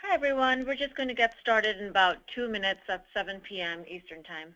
Hi everyone, we're just going to get started in about 2 minutes at 7 p.m. Eastern Time.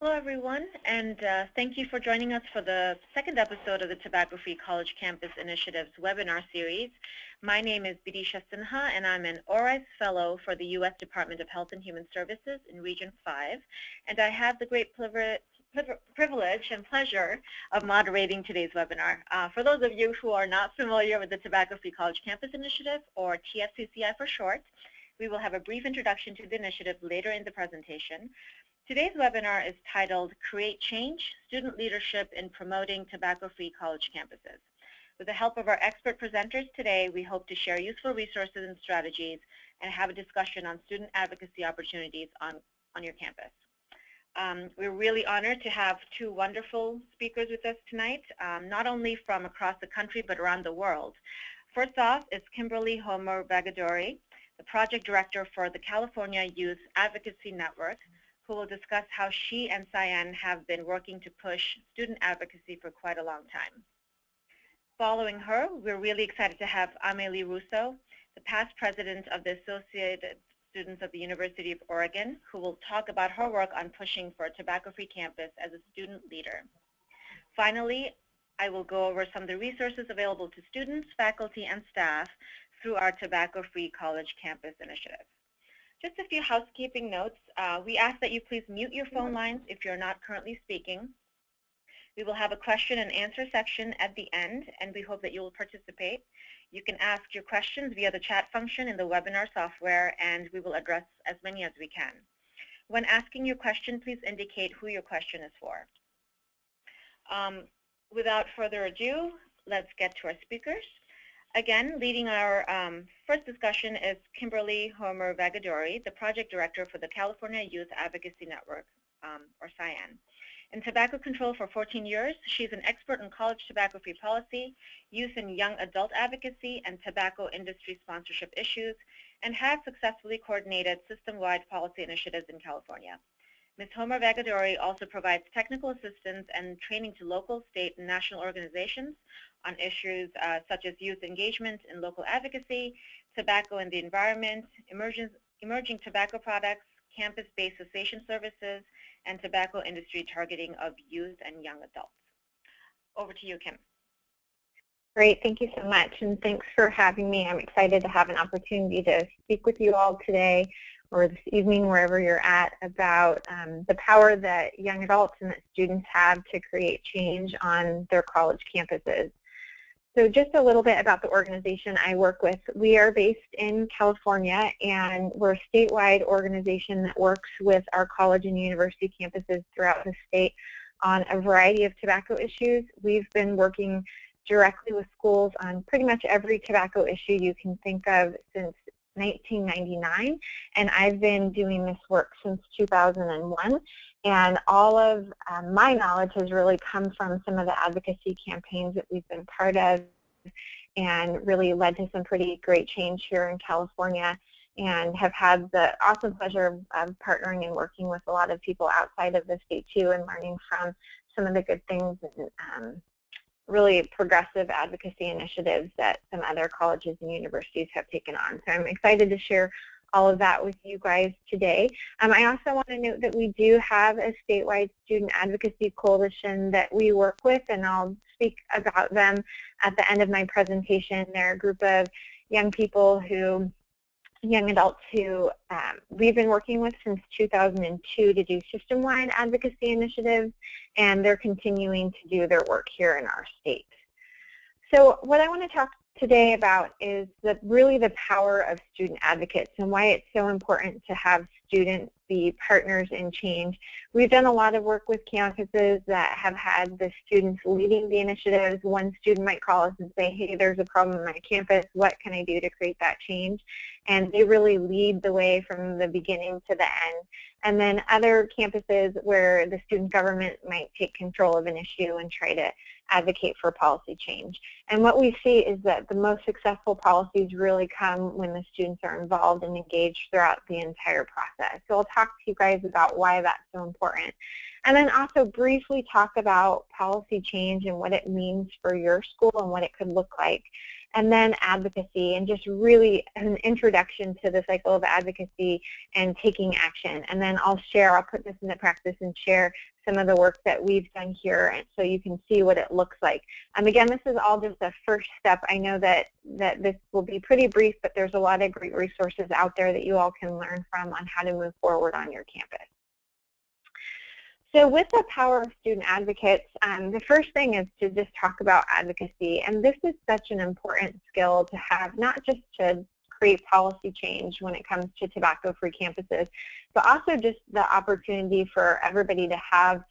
Hello everyone, and thank you for joining us for the second episode of the Tobacco-Free College Campus Initiative's Webinar Series. My name is Bidisha Sinha, and I'm an ORISE Fellow for the U.S. Department of Health and Human Services in Region 5, and I have the great privilege and pleasure of moderating today's webinar. For those of you who are not familiar with the Tobacco-Free College Campus Initiative, or TFCCI for short, we will have a brief introduction to the initiative later in the presentation. Today's webinar is titled Create Change, Student Leadership in Promoting Tobacco-Free College Campuses. With the help of our expert presenters today, we hope to share useful resources and strategies and have a discussion on student advocacy opportunities on your campus. We're really honored to have two wonderful speakers with us tonight, not only from across the country but around the world. First off is Kimberly Homer-Bagadori, the Project Director for the California Youth Advocacy Network, who will discuss how she and Cyan have been working to push student advocacy for quite a long time. Following her, we're really excited to have Amélie Rousseau, the past president of the Associated Students of the University of Oregon, who will talk about her work on pushing for a tobacco-free campus as a student leader. Finally, I will go over some of the resources available to students, faculty, and staff through our Tobacco-Free College Campus Initiative. Just a few housekeeping notes. We ask that you please mute your phone lines if you're not currently speaking. We will have a question and answer section at the end, and we hope that you will participate. You can ask your questions via the chat function in the webinar software, and we will address as many as we can. When asking your question, please indicate who your question is for. Without further ado, let's get to our speakers. Again, leading our first discussion is Kimberly Homer-Bagadori, the Project Director for the California Youth Advocacy Network, or Cyan. In tobacco control for 14 years, she's an expert in college tobacco-free policy, youth and young adult advocacy, and tobacco industry sponsorship issues, and has successfully coordinated system-wide policy initiatives in California. Ms. Homer-Bagadori also provides technical assistance and training to local, state, and national organizations on issues such as youth engagement in local advocacy, tobacco and the environment, emerging tobacco products, campus-based cessation services, and tobacco industry targeting of youth and young adults. Over to you, Kim. Great, thank you so much, and thanks for having me. I'm excited to have an opportunity to speak with you all today or this evening, wherever you're at, about the power that young adults and that students have to create change on their college campuses. So just a little bit about the organization I work with. We are based in California, and we're a statewide organization that works with our college and university campuses throughout the state on a variety of tobacco issues. We've been working directly with schools on pretty much every tobacco issue you can think of since 1999, and I've been doing this work since 2001. And all of my knowledge has really come from some of the advocacy campaigns that we've been part of and really led to some pretty great change here in California, and have had the awesome pleasure of partnering and working with a lot of people outside of the state too, and learning from some of the good things and really progressive advocacy initiatives that some other colleges and universities have taken on. So I'm excited to share all of that with you guys today. I also want to note that we do have a statewide student advocacy coalition that we work with, and I'll speak about them at the end of my presentation. They're a group of young adults who we've been working with since 2002 to do system-wide advocacy initiatives, and they're continuing to do their work here in our state. So what I want to talk today about is really the power of student advocates and why it's so important to have students be partners in change. We've done a lot of work with campuses that have had the students leading the initiatives. One student might call us and say, hey, there's a problem on my campus. What can I do to create that change? And they really lead the way from the beginning to the end. And then other campuses where the student government might take control of an issue and try to advocate for policy change. And what we see is that the most successful policies really come when the students are involved and engaged throughout the entire process. So I'll talk to you guys about why that's so important. And then also briefly talk about policy change and what it means for your school and what it could look like. And then advocacy, and just really an introduction to the cycle of advocacy and taking action. And then I'll put this into practice and share some of the work that we've done here, and so you can see what it looks like. Again, this is all just a first step. I know that this will be pretty brief, but there's a lot of great resources out there that you all can learn from on how to move forward on your campus. So with the power of student advocates, the first thing is to just talk about advocacy. And this is such an important skill to have, not just to create policy change when it comes to tobacco-free campuses, but also just the opportunity for everybody to have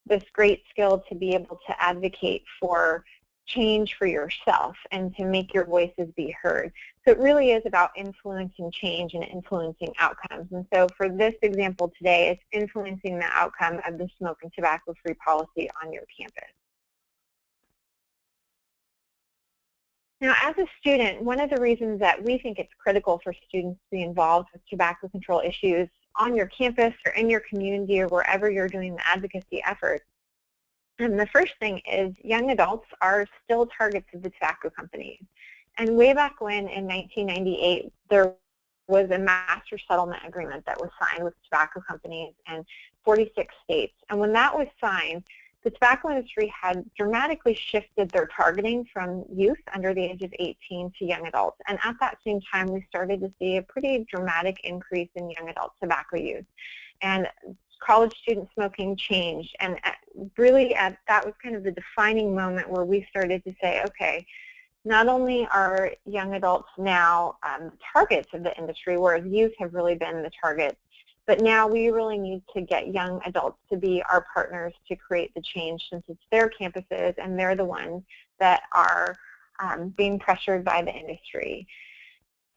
this great skill to be able to advocate for change for yourself and to make your voices be heard. So it really is about influencing change and influencing outcomes. And so for this example today, it's influencing the outcome of the smoke and tobacco-free policy on your campus. Now, as a student, one of the reasons that we think it's critical for students to be involved with tobacco control issues on your campus or in your community or wherever you're doing the advocacy efforts, and the first thing is young adults are still targets of the tobacco companies. And way back when in 1998, there was a master settlement agreement that was signed with tobacco companies in 46 states. And when that was signed, the tobacco industry had dramatically shifted their targeting from youth under the age of 18 to young adults. And at that same time, we started to see a pretty dramatic increase in young adult tobacco use. And college student smoking changed, and really that was kind of the defining moment where we started to say, okay, not only are young adults now targets of the industry, whereas youth have really been the targets, but now we really need to get young adults to be our partners to create the change, since it's their campuses and they're the ones that are being pressured by the industry.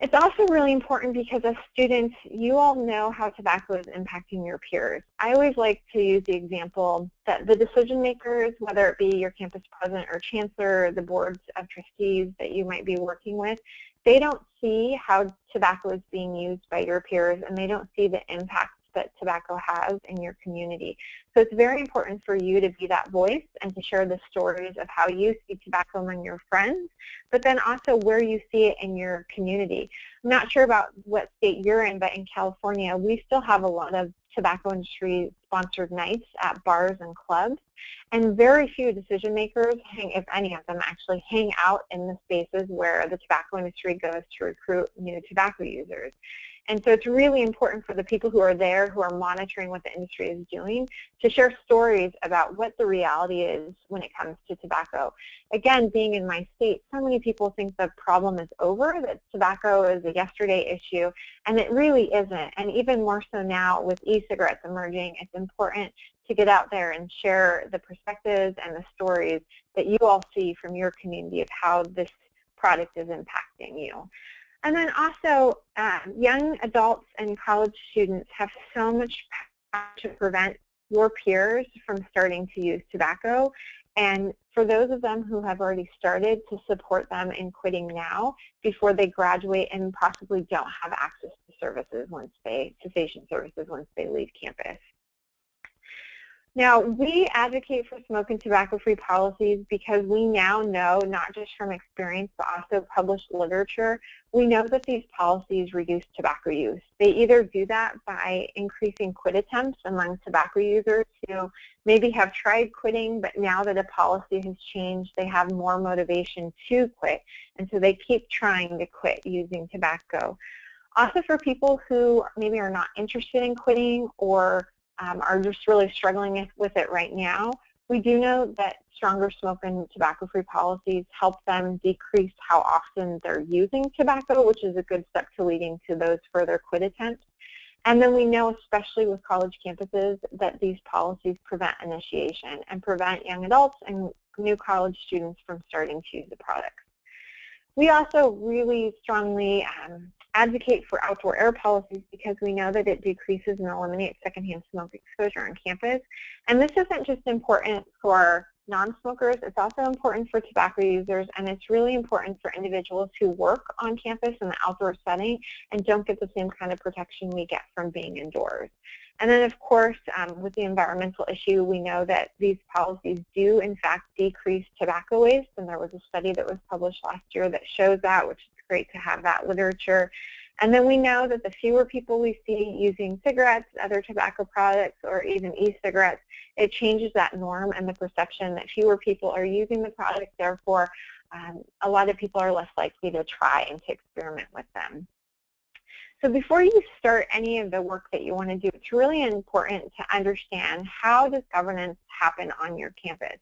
It's also really important because as students, you all know how tobacco is impacting your peers. I always like to use the example that the decision makers, whether it be your campus president or chancellor, or the boards of trustees that you might be working with, they don't see how tobacco is being used by your peers, and they don't see the impact that tobacco has in your community. So it's very important for you to be that voice and to share the stories of how you see tobacco among your friends, but then also where you see it in your community. I'm not sure about what state you're in, but in California, we still have a lot of tobacco industry sponsored nights at bars and clubs, and very few decision makers, if any of them actually, hang out in the spaces where the tobacco industry goes to recruit new tobacco users. And so it's really important for the people who are there, who are monitoring what the industry is doing, to share stories about what the reality is when it comes to tobacco. Again, being in my state, so many people think the problem is over, that tobacco is a yesterday issue, and it really isn't. And even more so now with e-cigarettes emerging, it's important to get out there and share the perspectives and the stories that you all see from your community of how this product is impacting you. And then also, young adults and college students have so much power to prevent your peers from starting to use tobacco, and for those of them who have already started, to support them in quitting now before they graduate and possibly don't have access to cessation services once they leave campus. Now, we advocate for smoke and tobacco-free policies because we now know, not just from experience, but also published literature, we know that these policies reduce tobacco use. They either do that by increasing quit attempts among tobacco users who maybe have tried quitting, but now that a policy has changed, they have more motivation to quit, and so they keep trying to quit using tobacco. Also, for people who maybe are not interested in quitting or are just really struggling with it right now, we do know that stronger smoke and tobacco-free policies help them decrease how often they're using tobacco, which is a good step to leading to those further quit attempts. And then we know, especially with college campuses, that these policies prevent initiation and prevent young adults and new college students from starting to use the products. We also really strongly advocate for outdoor air policies because we know that it decreases and eliminates secondhand smoke exposure on campus. And this isn't just important for non-smokers, it's also important for tobacco users, and it's really important for individuals who work on campus in the outdoor setting and don't get the same kind of protection we get from being indoors. And then, of course, with the environmental issue, we know that these policies do, in fact, decrease tobacco waste, and there was a study that was published last year that shows that, which is great to have that literature. And then we know that the fewer people we see using cigarettes, other tobacco products, or even e-cigarettes, it changes that norm and the perception that fewer people are using the product, therefore, a lot of people are less likely to try and to experiment with them. So before you start any of the work that you want to do, it's really important to understand, how does governance happen on your campus?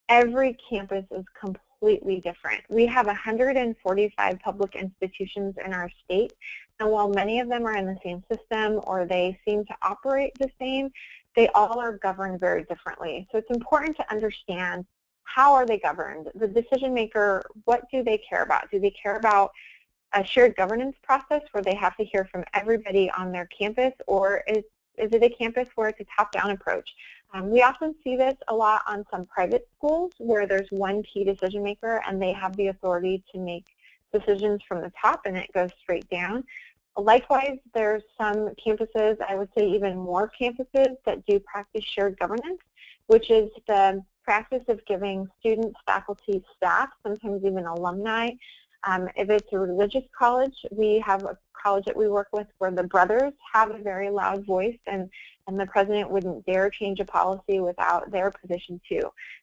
Every campus is completely different. We have 145 public institutions in our state, and while many of them are in the same system or they seem to operate the same, they all are governed very differently. So it's important to understand, how are they governed? The decision maker, what do they care about? Do they care about a shared governance process where they have to hear from everybody on their campus, or is it a campus where it's a top-down approach? We often see this a lot on some private schools where there's one key decision maker and they have the authority to make decisions from the top and it goes straight down. Likewise, there's some campuses, I would say even more campuses, that do practice shared governance, which is the practice of giving students, faculty, staff, sometimes even alumni. If it's a religious college, we have a college that we work with where the brothers have a very loud voice, and the president wouldn't dare change a policy without their position too.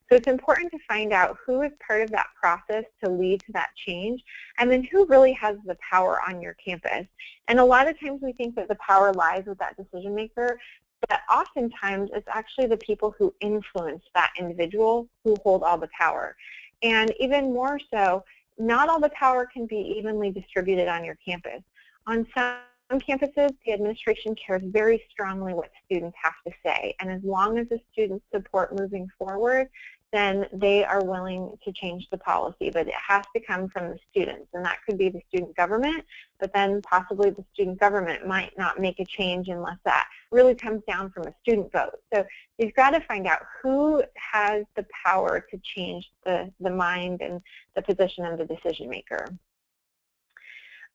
So it's important to find out who is part of that process to lead to that change, and then who really has the power on your campus. And a lot of times we think that the power lies with that decision maker, but oftentimes it's actually the people who influence that individual who hold all the power. And even more so, not all the power can be evenly distributed on your campus. On some campuses, the administration cares very strongly what students have to say, and as long as the students support moving forward, then they are willing to change the policy, but it has to come from the students, and that could be the student government, but then possibly the student government might not make a change unless that really comes down from a student vote. So you've got to find out who has the power to change the mind and the position of the decision maker.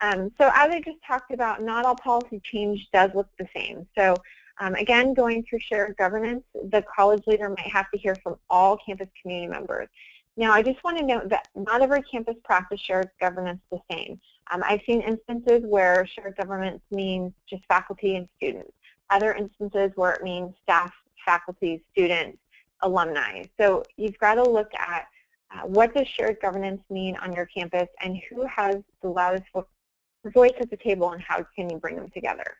So as I just talked about, not all policy change does look the same. So again, going through shared governance, the college leader might have to hear from all campus community members. Now, I just want to note that not every campus practices shared governance the same. I've seen instances where shared governance means just faculty and students. Other instances where it means staff, faculty, students, alumni. So you've got to look at what does shared governance mean on your campus and who has the loudest voice at the table and how can you bring them together.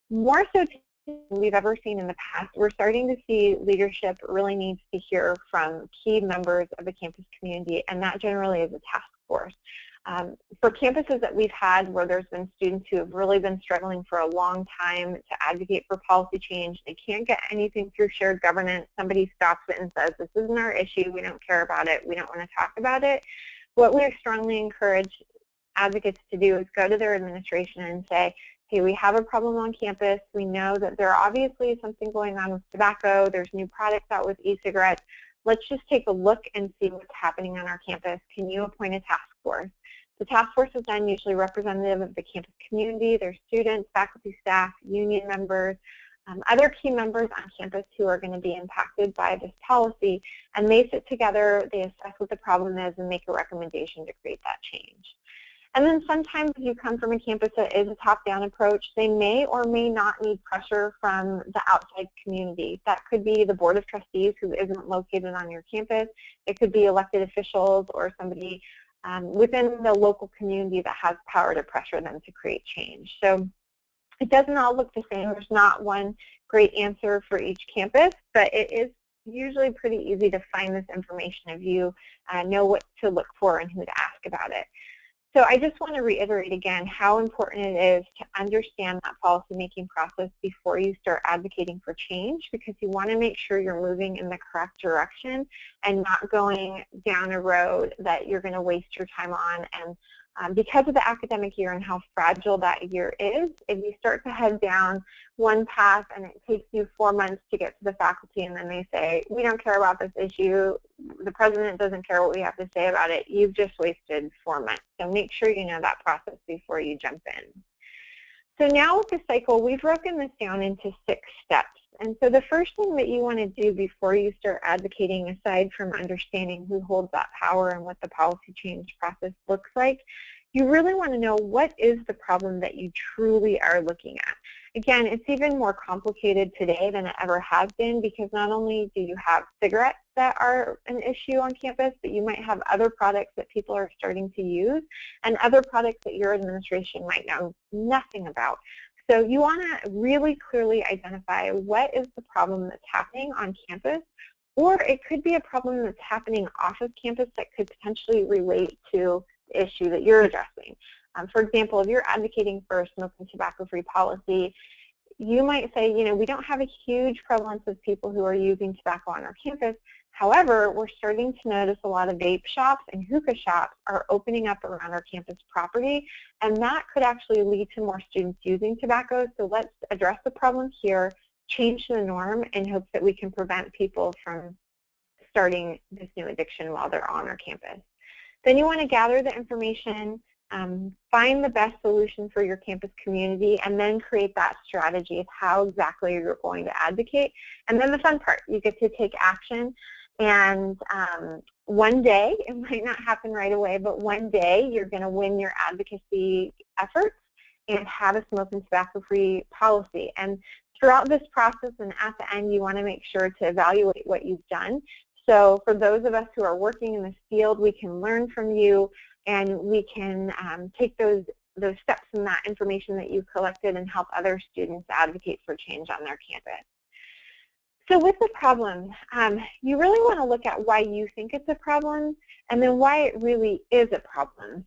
More so than we've ever seen in the past, we're starting to see leadership really needs to hear from key members of the campus community, and that generally is a task force. For campuses that we've had where there's been students who have really been struggling for a long time to advocate for policy change, they can't get anything through shared governance, somebody stops it and says, this isn't our issue, we don't care about it, we don't want to talk about it. What we strongly encourage advocates to do is go to their administration and say, hey, we have a problem on campus. We know that there obviously is something going on with tobacco. There's new products out with e-cigarettes. Let's just take a look and see what's happening on our campus. Can you appoint a task force? The task force is then usually representative of the campus community, their students, faculty, staff, union members, other key members on campus who are going to be impacted by this policy, and they sit together, they assess what the problem is, and make a recommendation to create that change. And then sometimes if you come from a campus that is a top-down approach, they may or may not need pressure from the outside community. That could be the Board of Trustees who isn't located on your campus. It could be elected officials or somebody within the local community that has power to pressure them to create change. So it doesn't all look the same. There's not one great answer for each campus, but it is usually pretty easy to find this information if you know what to look for and who to ask about it. So I just want to reiterate again how important it is to understand that policymaking process before you start advocating for change, because you want to make sure you're moving in the correct direction and not going down a road that you're going to waste your time on. And because of the academic year and how fragile that year is, if you start to head down one path and it takes you 4 months to get to the faculty and then they say, we don't care about this issue, the president doesn't care what we have to say about it, you've just wasted 4 months. So make sure you know that process before you jump in. So now with the cycle, we've broken this down into 6 steps. And so the first thing that you want to do before you start advocating, aside from understanding who holds that power and what the policy change process looks like, you really want to know what is the problem that you truly are looking at. Again, it's even more complicated today than it ever has been, because not only do you have cigarettes that are an issue on campus, but you might have other products that people are starting to use and other products that your administration might know nothing about. So you want to really clearly identify what is the problem that's happening on campus, or it could be a problem that's happening off of campus that could potentially relate to the issue that you're addressing. For example, if you're advocating for a smoke and tobacco-free policy, you might say, you know, we don't have a huge prevalence of people who are using tobacco on our campus. However, we're starting to notice a lot of vape shops and hookah shops are opening up around our campus property, and that could actually lead to more students using tobacco. So let's address the problem here, change the norm, in hopes that we can prevent people from starting this new addiction while they're on our campus. Then you want to gather the information, find the best solution for your campus community, and then create that strategy of how exactly you're going to advocate. And then the fun part, you get to take action. And one day, it might not happen right away, but one day you're going to win your advocacy efforts and have a smoke and tobacco-free policy. And throughout this process and at the end, you want to make sure to evaluate what you've done. So for those of us who are working in this field, we can learn from you, and we can take those steps and that information that you've collected and help other students advocate for change on their campus. So with the problem, you really want to look at why you think it's a problem and then why it really is a problem.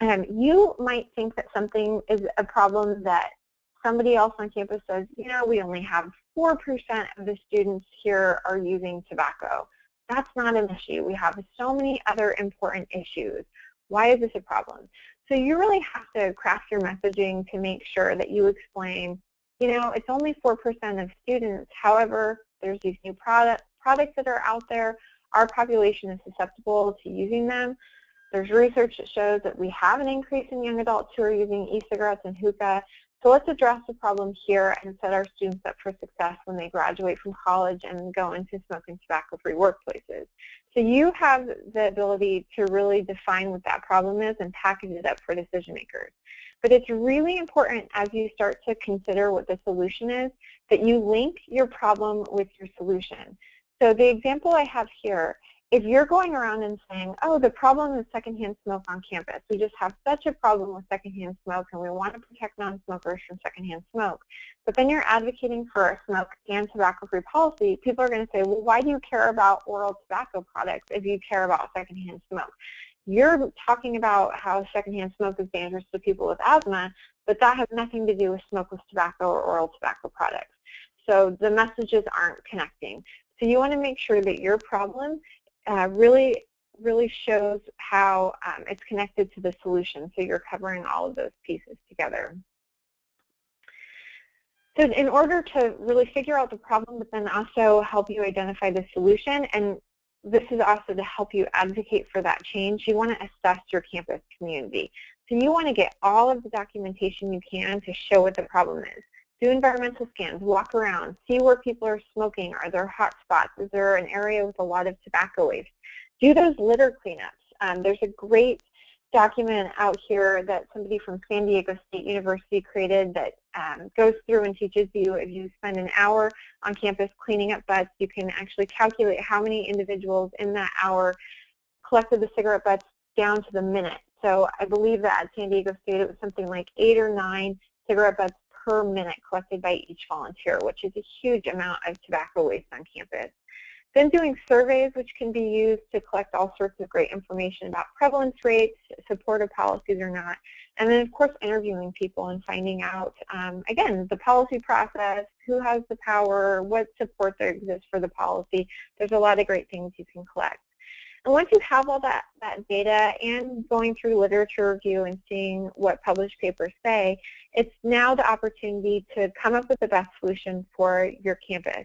You might think that something is a problem that somebody else on campus says, you know, we only have 4% of the students here are using tobacco. That's not an issue. We have so many other important issues. Why is this a problem? So you really have to craft your messaging to make sure that you explain, you know, it's only 4% of students. However, there's these new products that are out there. Our population is susceptible to using them. There's research that shows that we have an increase in young adults who are using e-cigarettes and hookah. So let's address the problem here and set our students up for success when they graduate from college and go into smoke and tobacco-free workplaces. So you have the ability to really define what that problem is and package it up for decision makers. But it's really important as you start to consider what the solution is that you link your problem with your solution. So the example I have here, if you're going around and saying, oh, the problem is secondhand smoke on campus, we just have such a problem with secondhand smoke and we want to protect non-smokers from secondhand smoke, but then you're advocating for a smoke and tobacco-free policy, people are going to say, well, why do you care about oral tobacco products if you care about secondhand smoke? You're talking about how secondhand smoke is dangerous to people with asthma, but that has nothing to do with smokeless tobacco or oral tobacco products. So the messages aren't connecting. So you want to make sure that your problem really shows how it's connected to the solution, so you're covering all of those pieces together. So in order to really figure out the problem, but then also help you identify the solution, and this is also to help you advocate for that change, you want to assess your campus community. So you want to get all of the documentation you can to show what the problem is. Do environmental scans, walk around, see where people are smoking. Are there hot spots? Is there an area with a lot of tobacco waste? Do those litter cleanups. There's a great document out here that somebody from San Diego State University created that goes through and teaches you, if you spend an hour on campus cleaning up butts, you can actually calculate how many individuals in that hour collected the cigarette butts down to the minute. So I believe that at San Diego State it was something like 8 or 9 cigarette butts per minute collected by each volunteer, which is a huge amount of tobacco waste on campus. Then doing surveys, which can be used to collect all sorts of great information about prevalence rates, supportive policies or not. And then, of course, interviewing people and finding out, again, the policy process, who has the power, what support there exists for the policy. There's a lot of great things you can collect. And once you have all that data and going through literature review and seeing what published papers say, it's now the opportunity to come up with the best solution for your campus.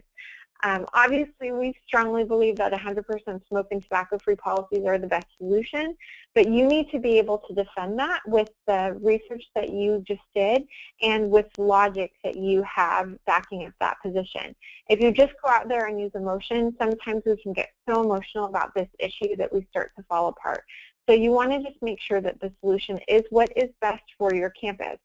Obviously, we strongly believe that 100% smoke and tobacco-free policies are the best solution, but you need to be able to defend that with the research that you just did and with logic that you have backing up that position. If you just go out there and use emotion, sometimes we can get so emotional about this issue that we start to fall apart. So you want to just make sure that the solution is what is best for your campus.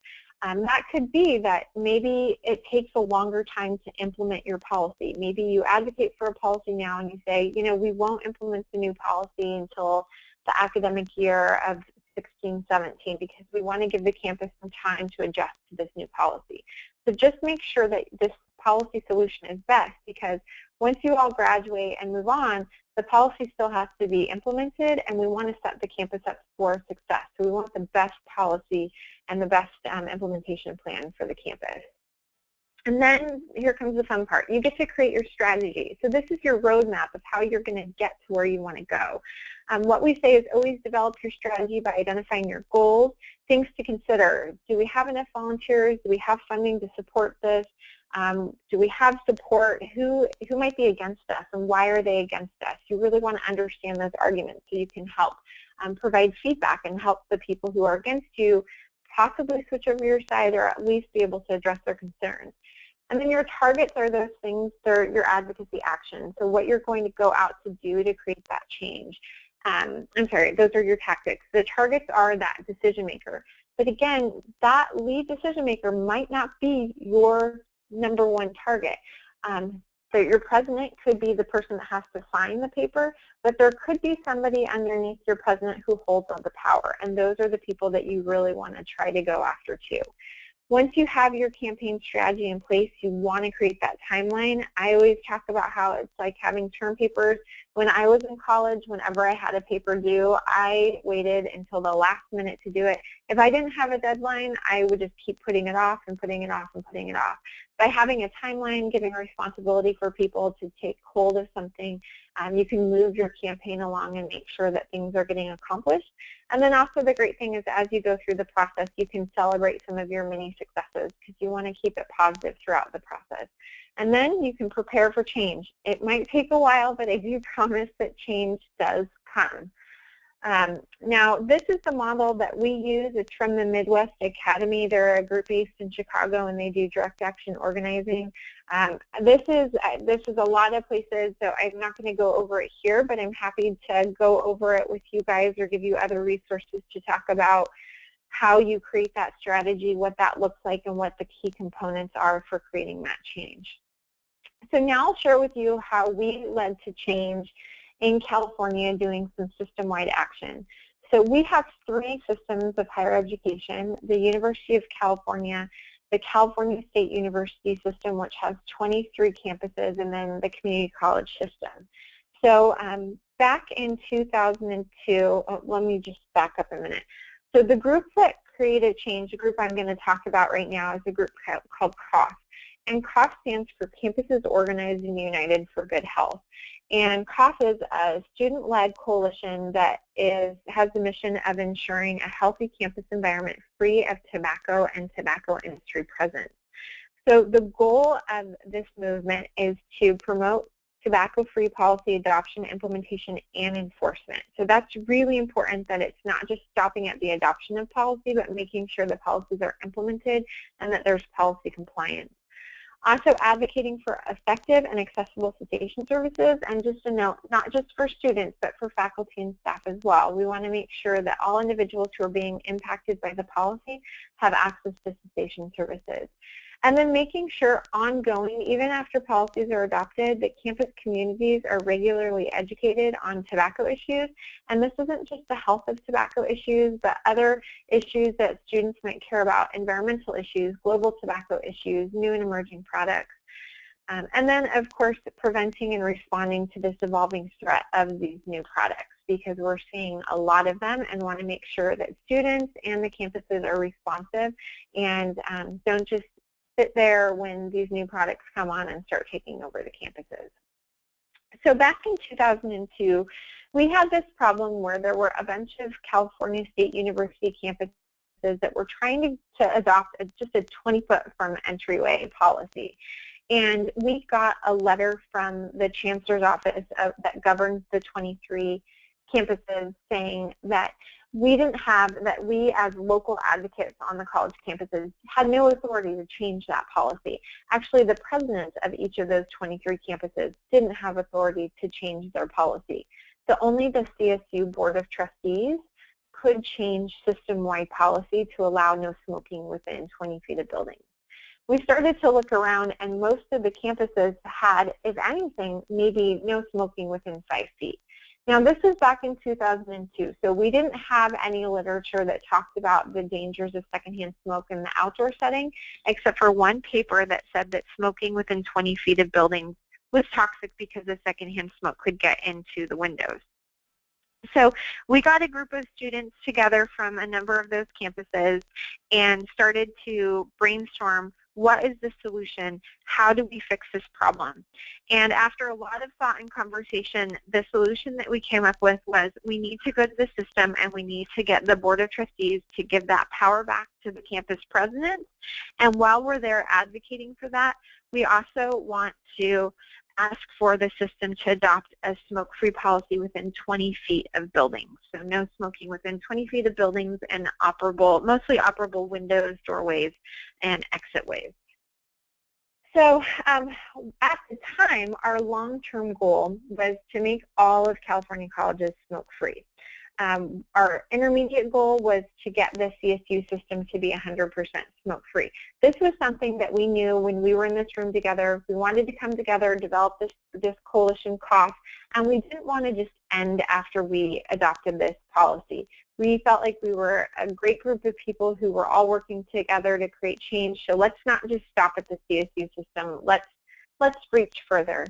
That could be that maybe it takes a longer time to implement your policy. Maybe you advocate for a policy now and you say, you know, we won't implement the new policy until the academic year of 16-17 because we want to give the campus some time to adjust to this new policy. So just make sure that this policy solution is best, because once you all graduate and move on, the policy still has to be implemented, and we want to set the campus up for success. So we want the best policy and the best implementation plan for the campus. And then here comes the fun part. You get to create your strategy. So this is your roadmap of how you're going to get to where you want to go. What we say is always develop your strategy by identifying your goals, things to consider. Do we have enough volunteers? Do we have funding to support this? Do we have support? Who might be against us, and why are they against us? You really want to understand those arguments so you can help provide feedback and help the people who are against you possibly switch over your side, or at least be able to address their concerns. And then your targets are those things, they're your advocacy actions. So what you're going to go out to do to create that change. Those are your tactics. The targets are that decision maker. But again, that lead decision maker might not be your #1 target. So your president could be the person that has to sign the paper, but there could be somebody underneath your president who holds all the power, and those are the people that you really want to try to go after too. Once you have your campaign strategy in place, you want to create that timeline. I always talk about how it's like having term papers. When I was in college, whenever I had a paper due, I waited until the last minute to do it. If I didn't have a deadline, I would just keep putting it off and putting it off and putting it off. By having a timeline, giving responsibility for people to take hold of something, you can move your campaign along and make sure that things are getting accomplished. And then also the great thing is as you go through the process, you can celebrate some of your mini successes because you want to keep it positive throughout the process. And then you can prepare for change. It might take a while, but I do promise that change does come. Now, this is the model that we use. It's from the Midwest Academy. They're a group based in Chicago, and they do direct action organizing. This is a lot of places, so I'm not going to go over it here, but I'm happy to go over it with you guys or give you other resources to talk about how you create that strategy, what that looks like, and what the key components are for creating that change. So now I'll share with you how we led to change in California doing some system-wide action. So we have 3 systems of higher education: the University of California, the California State University system, which has 23 campuses, and then the community college system. So back in 2002, let me just back up a minute. So the group that created change, the group I'm going to talk about right now, is a group called COF. And COF stands for Campuses Organized and United for Good Health. And COF is a student-led coalition that has the mission of ensuring a healthy campus environment free of tobacco and tobacco industry presence. So the goal of this movement is to promote tobacco-free policy adoption, implementation, and enforcement. So that's really important, that it's not just stopping at the adoption of policy, but making sure that policies are implemented and that there's policy compliance. Also advocating for effective and accessible cessation services, and just a note, not just for students, but for faculty and staff as well. We want to make sure that all individuals who are being impacted by the policy have access to cessation services. And then making sure ongoing, even after policies are adopted, that campus communities are regularly educated on tobacco issues. And this isn't just the health of tobacco issues, but other issues that students might care about, environmental issues, global tobacco issues, new and emerging products. And then, of course, preventing and responding to this evolving threat of these new products, because we're seeing a lot of them and want to make sure that students and the campuses are responsive and don't just sit there when these new products come on and start taking over the campuses. So back in 2002, we had this problem where there were a bunch of California State University campuses that were trying to adopt just a 20-foot from entryway policy. And we got a letter from the Chancellor's office that governs the 23 campuses saying that we as local advocates on the college campuses had no authority to change that policy. Actually, the presidents of each of those 23 campuses didn't have authority to change their policy. So only the CSU Board of Trustees could change system-wide policy to allow no smoking within 20 feet of buildings. We started to look around, and most of the campuses had, if anything, maybe no smoking within 5 feet. Now, this is back in 2002, so we didn't have any literature that talked about the dangers of secondhand smoke in the outdoor setting, except for one paper that said that smoking within 20 feet of buildings was toxic because the secondhand smoke could get into the windows. So we got a group of students together from a number of those campuses and started to brainstorm, what is the solution? How do we fix this problem? And after a lot of thought and conversation, the solution that we came up with was, we need to go to the system and we need to get the Board of Trustees to give that power back to the campus president. And while we're there advocating for that, we also want to ask for the system to adopt a smoke-free policy within 20 feet of buildings. So no smoking within 20 feet of buildings, and mostly operable windows, doorways, and exitways. So at the time, our long-term goal was to make all of California colleges smoke-free. Our intermediate goal was to get the CSU system to be 100% smoke-free. This was something that we knew when we were in this room together. We wanted to come together, develop this coalition cough, and we didn't want to just end after we adopted this policy. We felt like we were a great group of people who were all working together to create change, so let's not just stop at the CSU system. Let's reach further.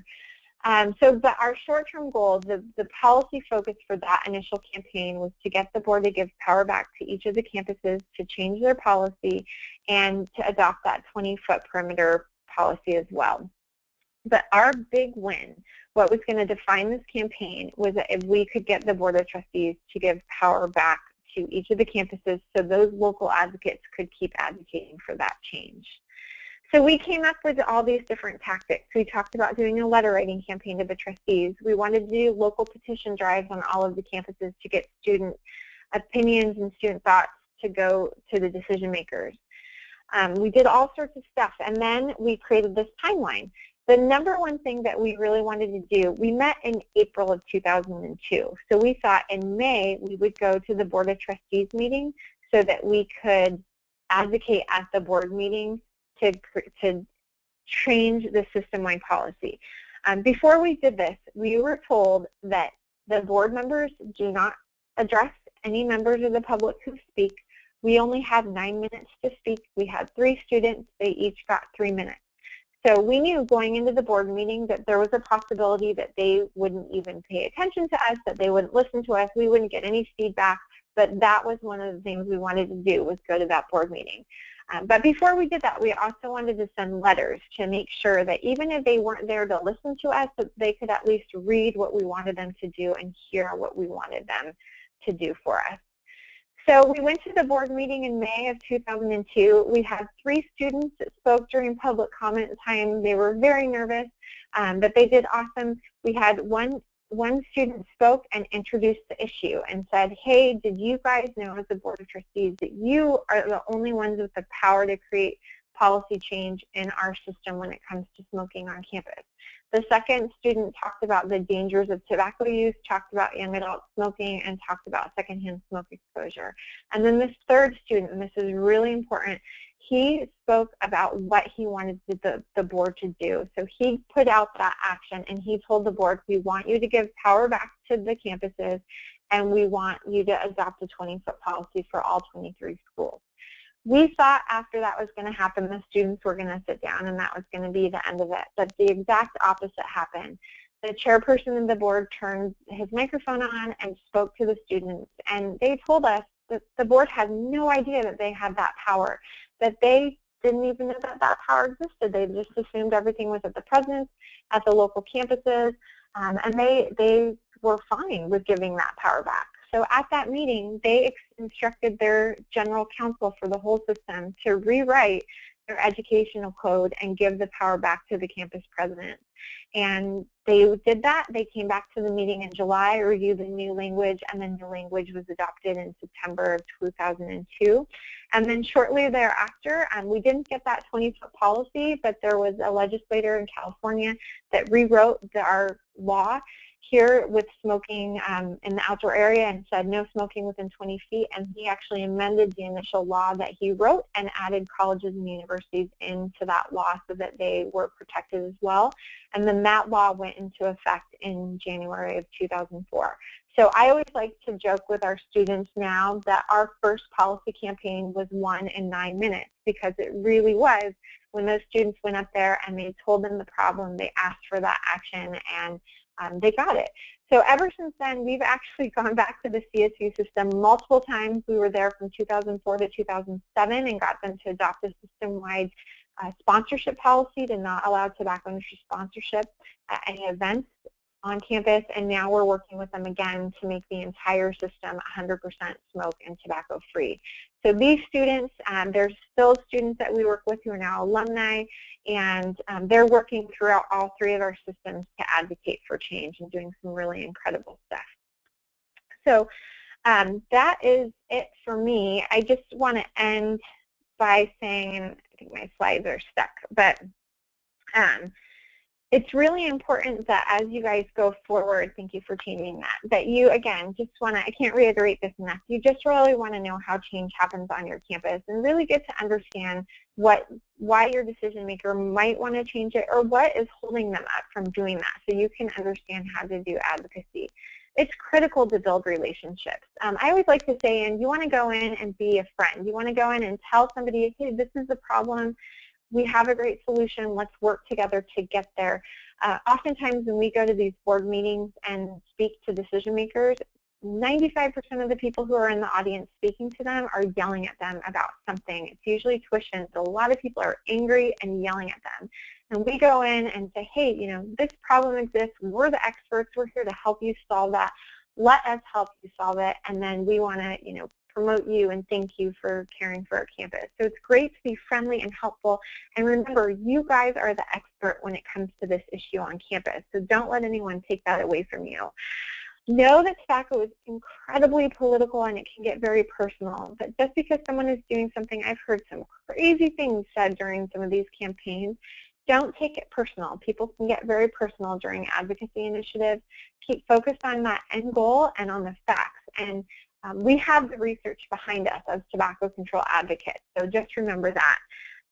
But our short-term goal, the policy focus for that initial campaign, was to get the board to give power back to each of the campuses to change their policy and to adopt that 20-foot perimeter policy as well. But our big win, what was going to define this campaign, was that if we could get the Board of Trustees to give power back to each of the campuses so those local advocates could keep advocating for that change. So we came up with all these different tactics. We talked about doing a letter writing campaign to the trustees. We wanted to do local petition drives on all of the campuses to get student opinions and student thoughts to go to the decision makers. We did all sorts of stuff, and then we created this timeline. The number one thing that we really wanted to do, we met in April of 2002. So we thought in May we would go to the Board of Trustees meeting so that we could advocate at the board meeting to change the system-wide policy. Before we did this, we were told that the board members do not address any members of the public who speak. We only have 9 minutes to speak. We had 3 students. They each got 3 minutes. So we knew going into the board meeting that there was a possibility that they wouldn't even pay attention to us, that they wouldn't listen to us, we wouldn't get any feedback, but that was one of the things we wanted to do, was go to that board meeting. But before we did that, we also wanted to send letters to make sure that even if they weren't there to listen to us, that they could at least read what we wanted them to do and hear what we wanted them to do for us. So we went to the board meeting in May of 2002. We had 3 students that spoke during public comment time. They were very nervous, but they did awesome. We had one student spoke and introduced the issue and said, hey, did you guys know as the Board of Trustees that you are the only ones with the power to create policy change in our system when it comes to smoking on campus? The second student talked about the dangers of tobacco use, talked about young adult smoking, and talked about secondhand smoke exposure. And then this third student, and this is really important, he spoke about what he wanted the board to do. So he put out that action, and he told the board, we want you to give power back to the campuses, and we want you to adopt a 20-foot policy for all 23 schools. We thought after that was going to happen, the students were going to sit down and that was going to be the end of it. But the exact opposite happened. The chairperson of the board turned his microphone on and spoke to the students. And they told us that the board had no idea that they had that power, that they didn't even know that that power existed. They just assumed everything was at the president's, at the local campuses, and they were fine with giving that power back. So at that meeting, they instructed their general counsel for the whole system to rewrite their educational code and give the power back to the campus president. And they did that. They came back to the meeting in July, reviewed the new language, and the new language was adopted in September of 2002. And then shortly thereafter, we didn't get that 20-foot policy, but there was a legislator in California that rewrote our law here with smoking in the outdoor area and said no smoking within 20 feet, and he actually amended the initial law that he wrote and added colleges and universities into that law so that they were protected as well. And then that law went into effect in January of 2004. So I always like to joke with our students now that our first policy campaign was won in 9 minutes, because it really was. When those students went up there and they told them the problem, they asked for that action, and they got it. So ever since then, we've actually gone back to the CSU system multiple times. We were there from 2004 to 2007 and got them to adopt a system-wide sponsorship policy to not allow tobacco industry sponsorship at any events on campus, and now we're working with them again to make the entire system 100% smoke and tobacco free. So these students, there's still students that we work with who are now alumni, and they're working throughout all 3 of our systems to advocate for change and doing some really incredible stuff. So that is it for me. I just want to end by saying, and I think my slides are stuck, but it's really important that as you guys go forward, thank you for changing that, that you, again, just want to, I can't reiterate this enough, you just really want to know how change happens on your campus and really get to understand why your decision maker might want to change it or what is holding them up from doing that, so you can understand how to do advocacy. It's critical to build relationships. I always like to say, and you want to go in and be a friend. You want to go in and tell somebody, hey, this is the problem. We have a great solution. Let's work together to get there. Oftentimes when we go to these board meetings and speak to decision makers, 95% of the people who are in the audience speaking to them are yelling at them about something. It's usually tuition. So a lot of people are angry and yelling at them. And we go in and say, hey, you know, this problem exists. We're the experts. We're here to help you solve that. Let us help you solve it. And then we want to, you know, promote you and thank you for caring for our campus. So it's great to be friendly and helpful. And remember, you guys are the expert when it comes to this issue on campus. So don't let anyone take that away from you. Know that tobacco is incredibly political and it can get very personal. But just because someone is doing something, I've heard some crazy things said during some of these campaigns, don't take it personal. People can get very personal during advocacy initiatives. Keep focused on that end goal and on the facts. And we have the research behind us as tobacco control advocates, so just remember that.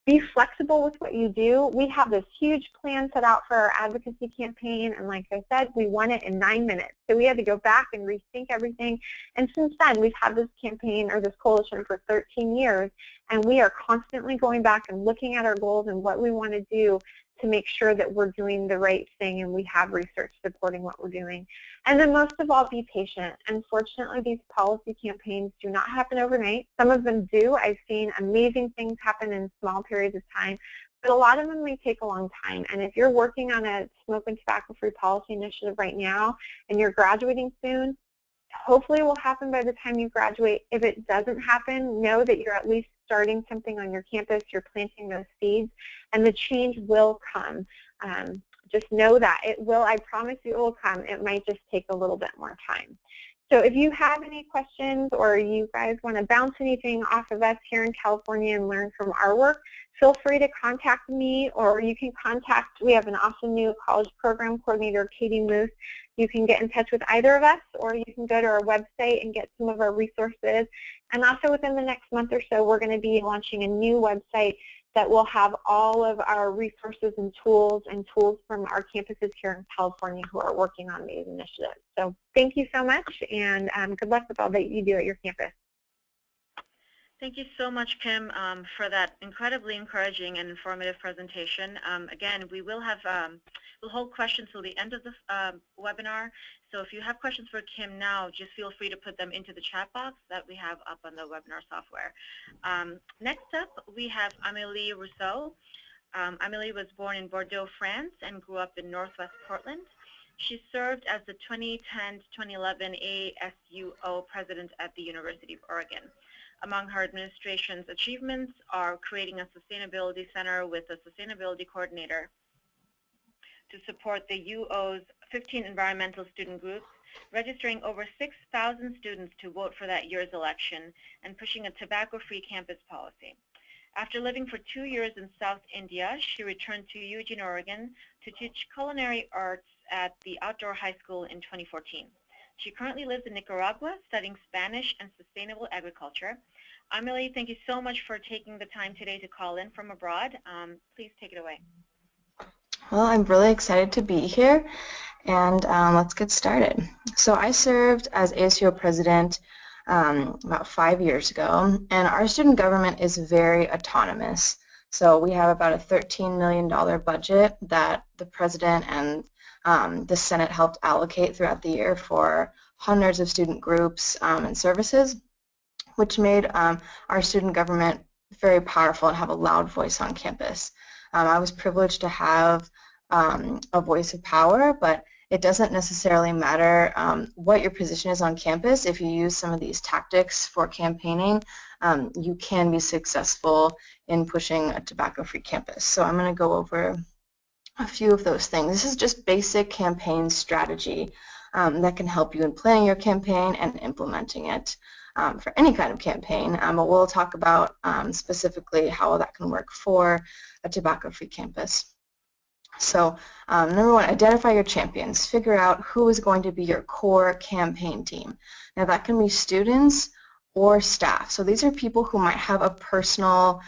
Be flexible with what you do. We have this huge plan set out for our advocacy campaign, and like I said, we won it in 9 minutes. So we had to go back and rethink everything. And since then, we've had this campaign or this coalition for 13 years, and we are constantly going back and looking at our goals and what we want to do to make sure that we're doing the right thing and we have research supporting what we're doing. And then most of all, be patient. Unfortunately, these policy campaigns do not happen overnight. Some of them do. I've seen amazing things happen in small periods of time, but a lot of them may take a long time. And if you're working on a smoke and tobacco-free policy initiative right now and you're graduating soon, hopefully will happen by the time you graduate. If it doesn't happen, know that you're at least starting something on your campus, you're planting those seeds, and the change will come. Just know that it will. I promise you it will come. It might just take a little bit more time. So if you have any questions or you guys want to bounce anything off of us here in California and learn from our work, feel free to contact me, or you can contact, we have an awesome new college program coordinator, Katie Moose. You can get in touch with either of us, or you can go to our website and get some of our resources. And also within the next month or so, we're going to be launching a new website that will have all of our resources and tools from our campuses here in California who are working on these initiatives. So thank you so much, and good luck with all that you do at your campus. Thank you so much, Kim, for that incredibly encouraging and informative presentation. Again, we'll hold questions till the end of the webinar. So if you have questions for Kim now, just feel free to put them into the chat box that we have up on the webinar software. Next up, we have Amélie Rousseau. Amélie was born in Bordeaux, France, and grew up in Northwest Portland. She served as the 2010-2011 ASUO president at the University of Oregon. Among her administration's achievements are creating a sustainability center with a sustainability coordinator to support the UO's 15 environmental student groups, registering over 6,000 students to vote for that year's election, and pushing a tobacco-free campus policy. After living for 2 years in South India, she returned to Eugene, Oregon to teach culinary arts at the outdoor high school in 2014. She currently lives in Nicaragua studying Spanish and sustainable agriculture. Amélie, thank you so much for taking the time today to call in from abroad. Please take it away. Well, I'm really excited to be here, and let's get started. So I served as ASUO president about 5 years ago, and our student government is very autonomous. So we have about a $13 million budget that the president and the Senate helped allocate throughout the year for hundreds of student groups and services, which made our student government very powerful and have a loud voice on campus. I was privileged to have a voice of power, but it doesn't necessarily matter what your position is on campus. If you use some of these tactics for campaigning, you can be successful in pushing a tobacco-free campus. So I'm going to go over a few of those things. This is just basic campaign strategy that can help you in planning your campaign and implementing it for any kind of campaign. But we'll talk about specifically how that can work for a tobacco-free campus. So number one, identify your champions. Figure out who is going to be your core campaign team. Now that can be students or staff. So these are people who might have a personal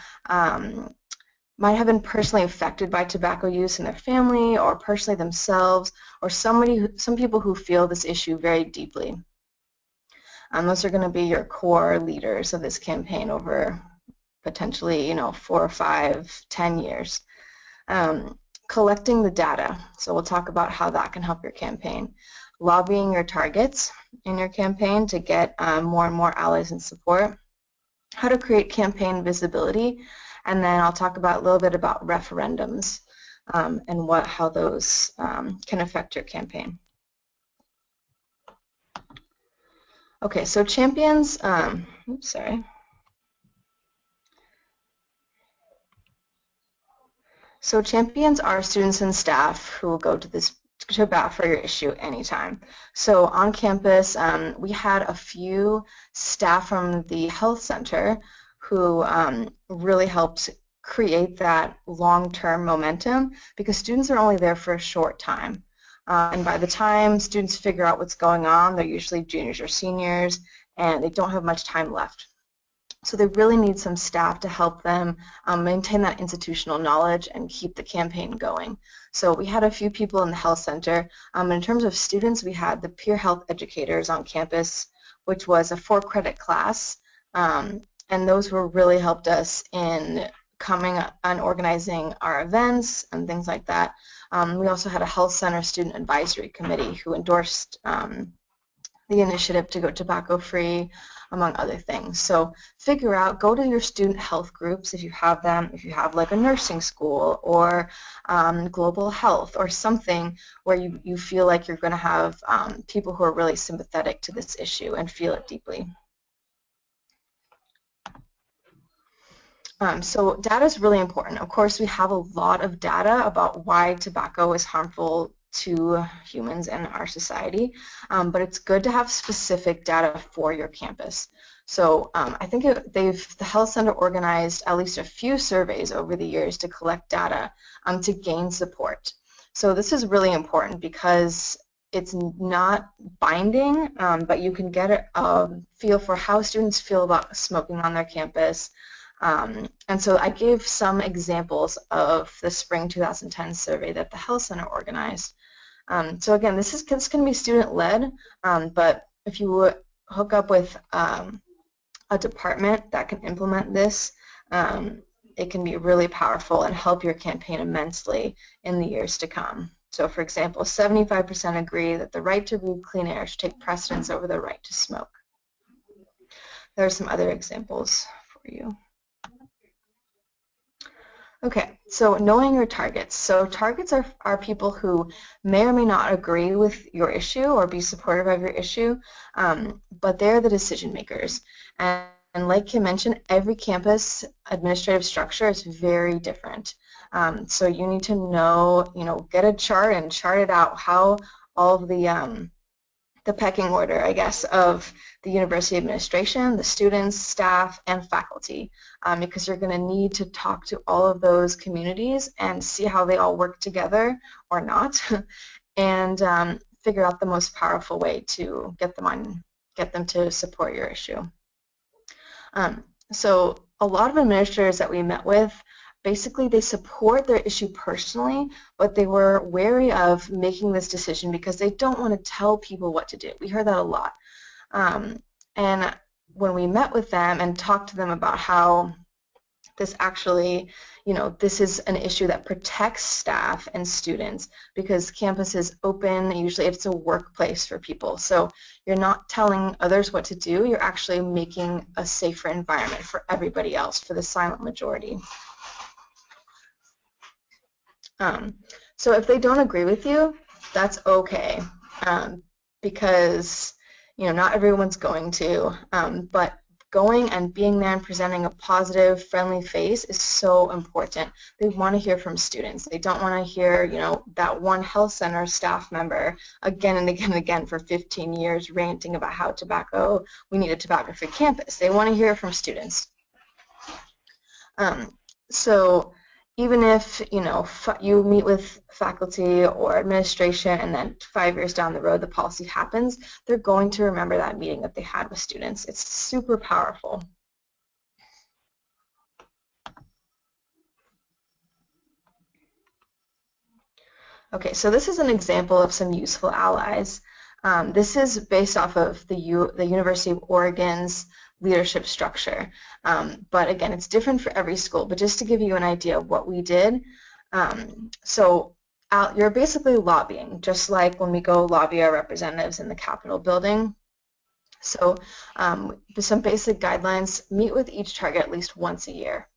might have been personally affected by tobacco use in their family or personally themselves, or some people who feel this issue very deeply. Those are going to be your core leaders of this campaign over potentially 4 or 5, 10 years. Collecting the data. So we'll talk about how that can help your campaign. Lobbying your targets in your campaign to get more and more allies and support. How to create campaign visibility. And then I'll talk about a little bit about referendums and how those can affect your campaign. Okay, so champions, So champions are students and staff who will go to bat for your issue anytime. So on campus, we had a few staff from the health center who really helped create that long-term momentum, because students are only there for a short time. And by the time students figure out what's going on, they're usually juniors or seniors, and they don't have much time left. So they really need some staff to help them maintain that institutional knowledge and keep the campaign going. So we had a few people in the health center. In terms of students, we had the peer health educators on campus, which was a 4-credit class. And those really helped us in coming and organizing our events and things like that. We also had a health center student advisory committee who endorsed the initiative to go tobacco-free, among other things. So figure out, go to your student health groups if you have them, if you have like a nursing school or global health or something where you feel like you're going to have people who are really sympathetic to this issue and feel it deeply. So data is really important. Of course, we have a lot of data about why tobacco is harmful to humans and our society, but it's good to have specific data for your campus. So I think the Health Center organized at least a few surveys over the years to collect data to gain support. So this is really important because it's not binding, but you can get a feel for how students feel about smoking on their campus. And so I gave some examples of the spring 2010 survey that the Health Center organized. So again, this can be student-led, but if you hook up with a department that can implement this, it can be really powerful and help your campaign immensely in the years to come. So for example, 75% agree that the right to breathe clean air should take precedence over the right to smoke. There are some other examples for you. Okay, so knowing your targets. So targets are people who may or may not agree with your issue or be supportive of your issue, but they're the decision makers. And like Kim mentioned, every campus administrative structure is very different. So you need to know, get a chart and chart it out how all of the pecking order, I guess, of the university administration, the students, staff, and faculty, because you're going to need to talk to all of those communities and see how they all work together or not, and figure out the most powerful way to get them to support your issue. So a lot of administrators that we met with, basically they support their issue personally, but they were wary of making this decision because they don't want to tell people what to do. We heard that a lot. And when we met with them and talked to them about how this actually, this is an issue that protects staff and students because campus is open, usually it's a workplace for people. So you're not telling others what to do, you're actually making a safer environment for everybody else, for the silent majority. So if they don't agree with you, that's okay, because not everyone's going to, but going and being there and presenting a positive, friendly face is so important. They want to hear from students. They don't want to hear, that one health center staff member again and again and again for 15 years ranting about how we need a tobacco-free campus. They want to hear from students. So even if, you meet with faculty or administration and then 5 years down the road the policy happens, they're going to remember that meeting that they had with students. It's super powerful. Okay, so this is an example of some useful allies. This is based off of the University of Oregon's leadership structure. But again, it's different for every school. But just to give you an idea of what we did, so you're basically lobbying, just like when we go lobby our representatives in the Capitol building. So some basic guidelines: meet with each target at least once a year.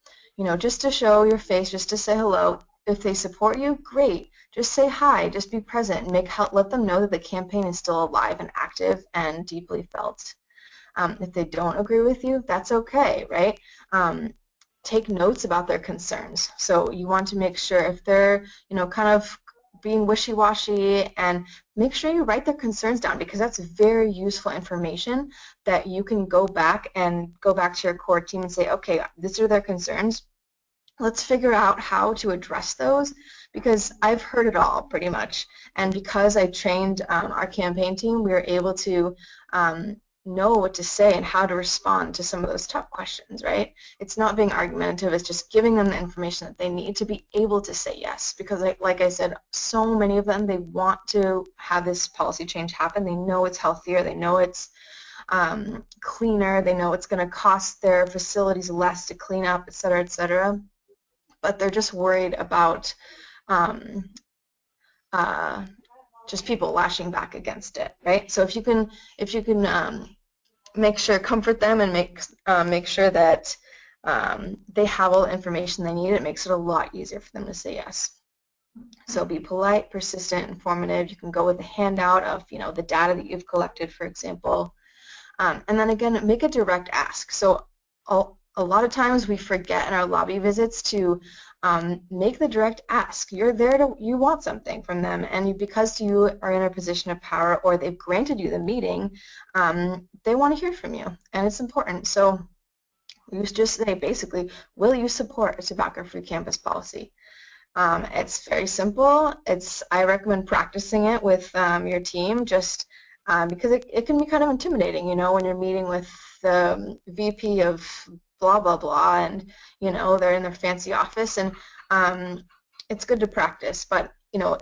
Just to show your face, just to say hello. If they support you, great. Just say hi, just be present, let them know that the campaign is still alive and active and deeply felt. If they don't agree with you, that's okay, right? Take notes about their concerns. So you want to make sure if they're, kind of being wishy-washy, and make sure you write their concerns down, because that's very useful information that you can go back to your core team and say, okay, these are their concerns. Let's figure out how to address those, because I've heard it all pretty much. And because I trained our campaign team, we were able to know what to say and how to respond to some of those tough questions, right? It's not being argumentative, it's just giving them the information that they need to be able to say yes, because like I said, so many of them, they want to have this policy change happen. They know it's healthier, they know it's cleaner, they know it's going to cost their facilities less to clean up, et cetera, but they're just worried about just people lashing back against it, right? So if you can comfort them and make sure that they have all the information they need, it makes it a lot easier for them to say yes. So be polite, persistent, informative. You can go with a handout of the data that you've collected, for example. And then again, make a direct ask. So a lot of times we forget in our lobby visits to make the direct ask. You're there you want something from them, and because you are in a position of power or they've granted you the meeting, they want to hear from you, and it's important. So you just say basically, will you support a tobacco-free campus policy? It's very simple. I recommend practicing it with your team, just because it can be kind of intimidating, when you're meeting with the VP of blah, blah, blah, and, they're in their fancy office, and it's good to practice, but, you're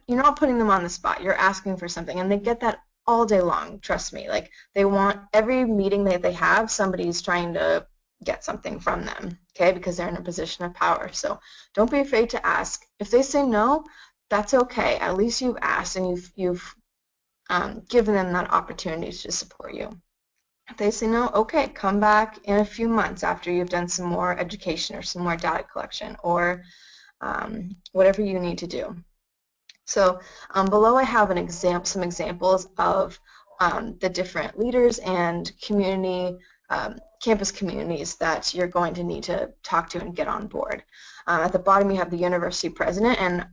not putting them on the spot. You're asking for something, and they get that all day long, trust me. Like, they want every meeting that they have, somebody's trying to get something from them, okay, because they're in a position of power. So don't be afraid to ask. If they say no, that's okay. At least you've asked, and you've given them that opportunity to support you. If they say no, okay, come back in a few months after you've done some more education or some more data collection or whatever you need to do. So below I have some examples of the different leaders and campus communities that you're going to need to talk to and get on board. At the bottom you have the university president, and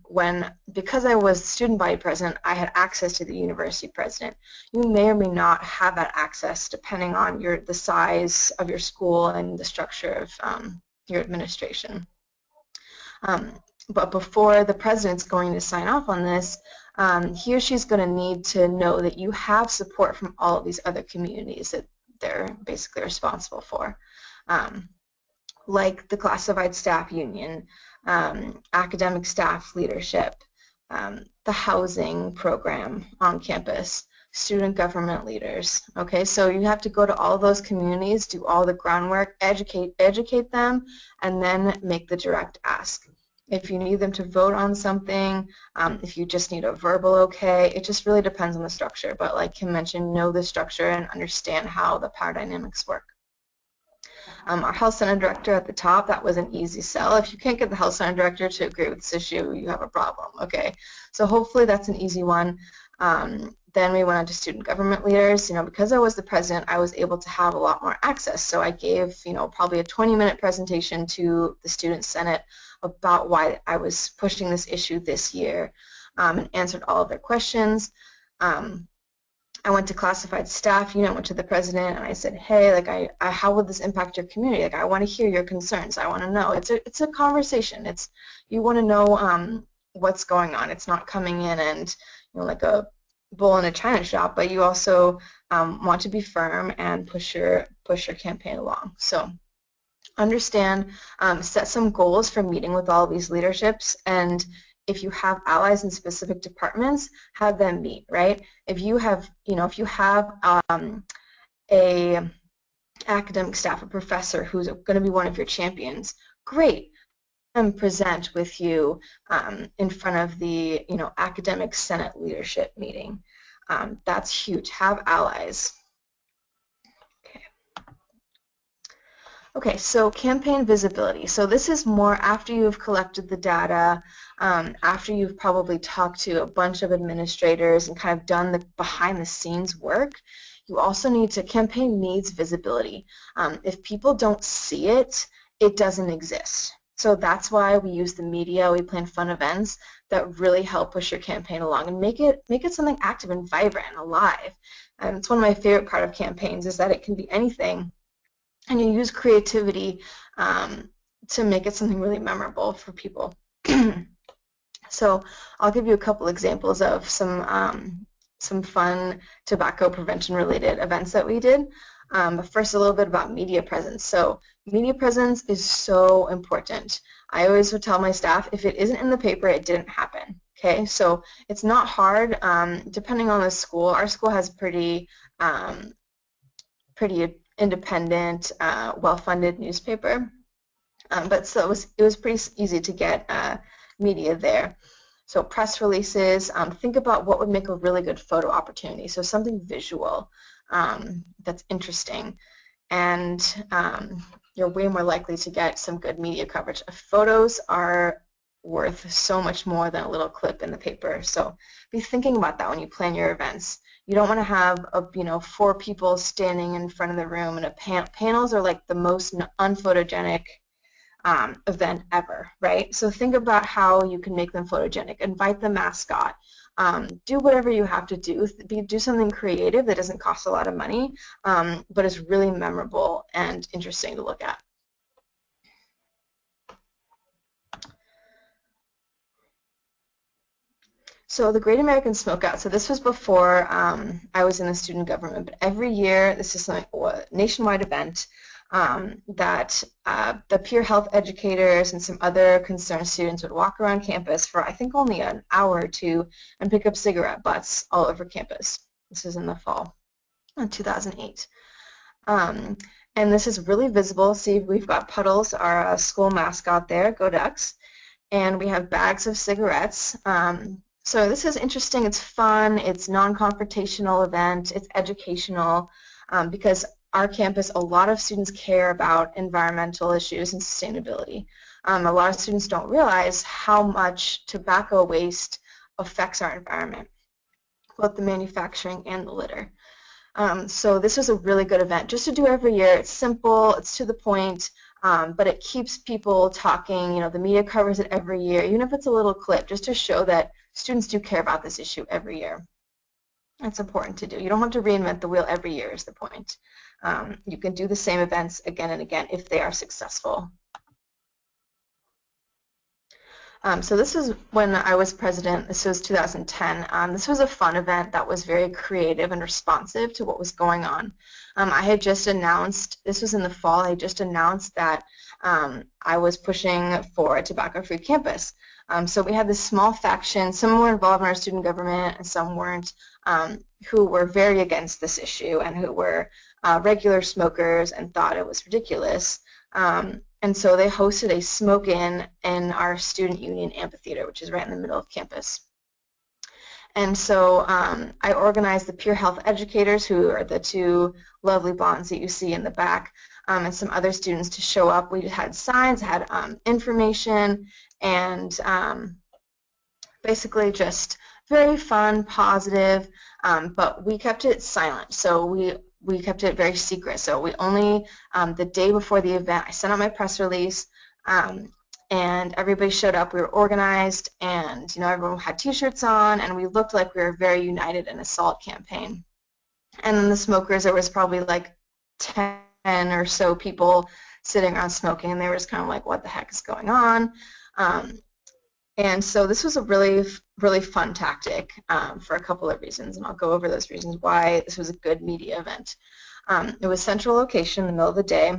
because I was student body president, I had access to the university president. You may or may not have that access depending on the size of your school and the structure of your administration. But before the president's going to sign off on this, he or she's going to need to know that you have support from all of these other communities that they're basically responsible for, like the classified staff union, academic staff leadership, the housing program on campus, student government leaders. Okay, so you have to go to all those communities, do all the groundwork, educate them, and then make the direct ask. If you need them to vote on something, if you just need a verbal okay, it just really depends on the structure. But like Kim mentioned, know the structure and understand how the power dynamics work. Our health center director at the top, that was an easy sell. If you can't get the health center director to agree with this issue, you have a problem, okay? So hopefully that's an easy one. Then we went on to student government leaders. Because I was the president, I was able to have a lot more access. So I gave, probably a 20-minute presentation to the student senate about why I was pushing this issue this year, and answered all of their questions. I went to classified staff unit, went to the president, and I said, hey, like, how would this impact your community? Like, I want to hear your concerns. I want to know. It's a conversation. You want to know what's going on. It's not coming in and, like a bull in a china shop, but you also want to be firm and push your campaign along. So understand, set some goals for meeting with all of these leaderships, and if you have allies in specific departments, have them meet, right? If you have, a academic staff, a professor who's going to be one of your champions, great. And present with you in front of the, academic senate leadership meeting. That's huge. Have allies. Okay, so campaign visibility. So this is more after you've collected the data, after you've probably talked to a bunch of administrators and kind of done the behind-the-scenes work. You also campaign needs visibility. If people don't see it, it doesn't exist. So that's why we use the media, we plan fun events that really help push your campaign along and make it something active and vibrant and alive. And it's one of my favorite part of campaigns is that it can be anything. And you use creativity to make it something really memorable for people. So I'll give you a couple examples of some fun tobacco prevention related events that we did. But first, a little bit about media presence. So media presence is so important. I always would tell my staff, if it isn't in the paper, it didn't happen. Okay, so it's not hard. Depending on the school, our school has pretty independent, well-funded newspaper, but so it was pretty easy to get media there. So press releases, think about what would make a really good photo opportunity. So something visual that's interesting, and you're way more likely to get some good media coverage. Photos are worth so much more than a little clip in the paper. So be thinking about that when you plan your events. You don't want to have 4 people standing in front of the room, and panels are like the most unphotogenic event ever, right? So think about how you can make them photogenic. Invite the mascot. Do whatever you have to do. Do something creative that doesn't cost a lot of money, but is really memorable and interesting to look at. So the Great American Smokeout, so this was before I was in the student government, but every year, this is a nationwide event that the peer health educators and some other concerned students would walk around campus for, I think, only an hour or two and pick up cigarette butts all over campus. This is in the fall of 2008. And this is really visible. See, we've got Puddles, our school mascot there, Go Ducks, and we have bags of cigarettes. So this is interesting. It's fun. It's non-confrontational event. It's educational because our campus, a lot of students care about environmental issues and sustainability. A lot of students don't realize how much tobacco waste affects our environment, both the manufacturing and the litter. So this was a really good event just to do every year. It's simple, it's to the point, but it keeps people talking. The media covers it every year, even if it's a little clip, just to show that students do care about this issue every year. It's important to do. You don't have to reinvent the wheel every year is the point. You can do the same events again and again if they are successful. So this is when I was president. This was 2010. This was a fun event that was very creative and responsive to what was going on. I had just announced, this was in the fall, I just announced that I was pushing for a tobacco-free campus. So we had this small faction, some were involved in our student government and some weren't, who were very against this issue and who were regular smokers and thought it was ridiculous. And so they hosted a smoke-in our student union amphitheater, which is right in the middle of campus. And so I organized the peer health educators, who are the 2 lovely blondes that you see in the back, and some other students to show up. We had signs, had information, and basically just very fun, positive, but we kept it silent. So we kept it very secret. So we only, the day before the event, I sent out my press release, and everybody showed up. We were organized, and everyone had T-shirts on, and we looked like we were very united in a SALT campaign. And then the smokers, there was probably like 10 or so people sitting around smoking, and they were just kind of like, what the heck is going on? And so this was a really, really fun tactic for a couple of reasons, and I'll go over those reasons why this was a good media event. It was central location in the middle of the day,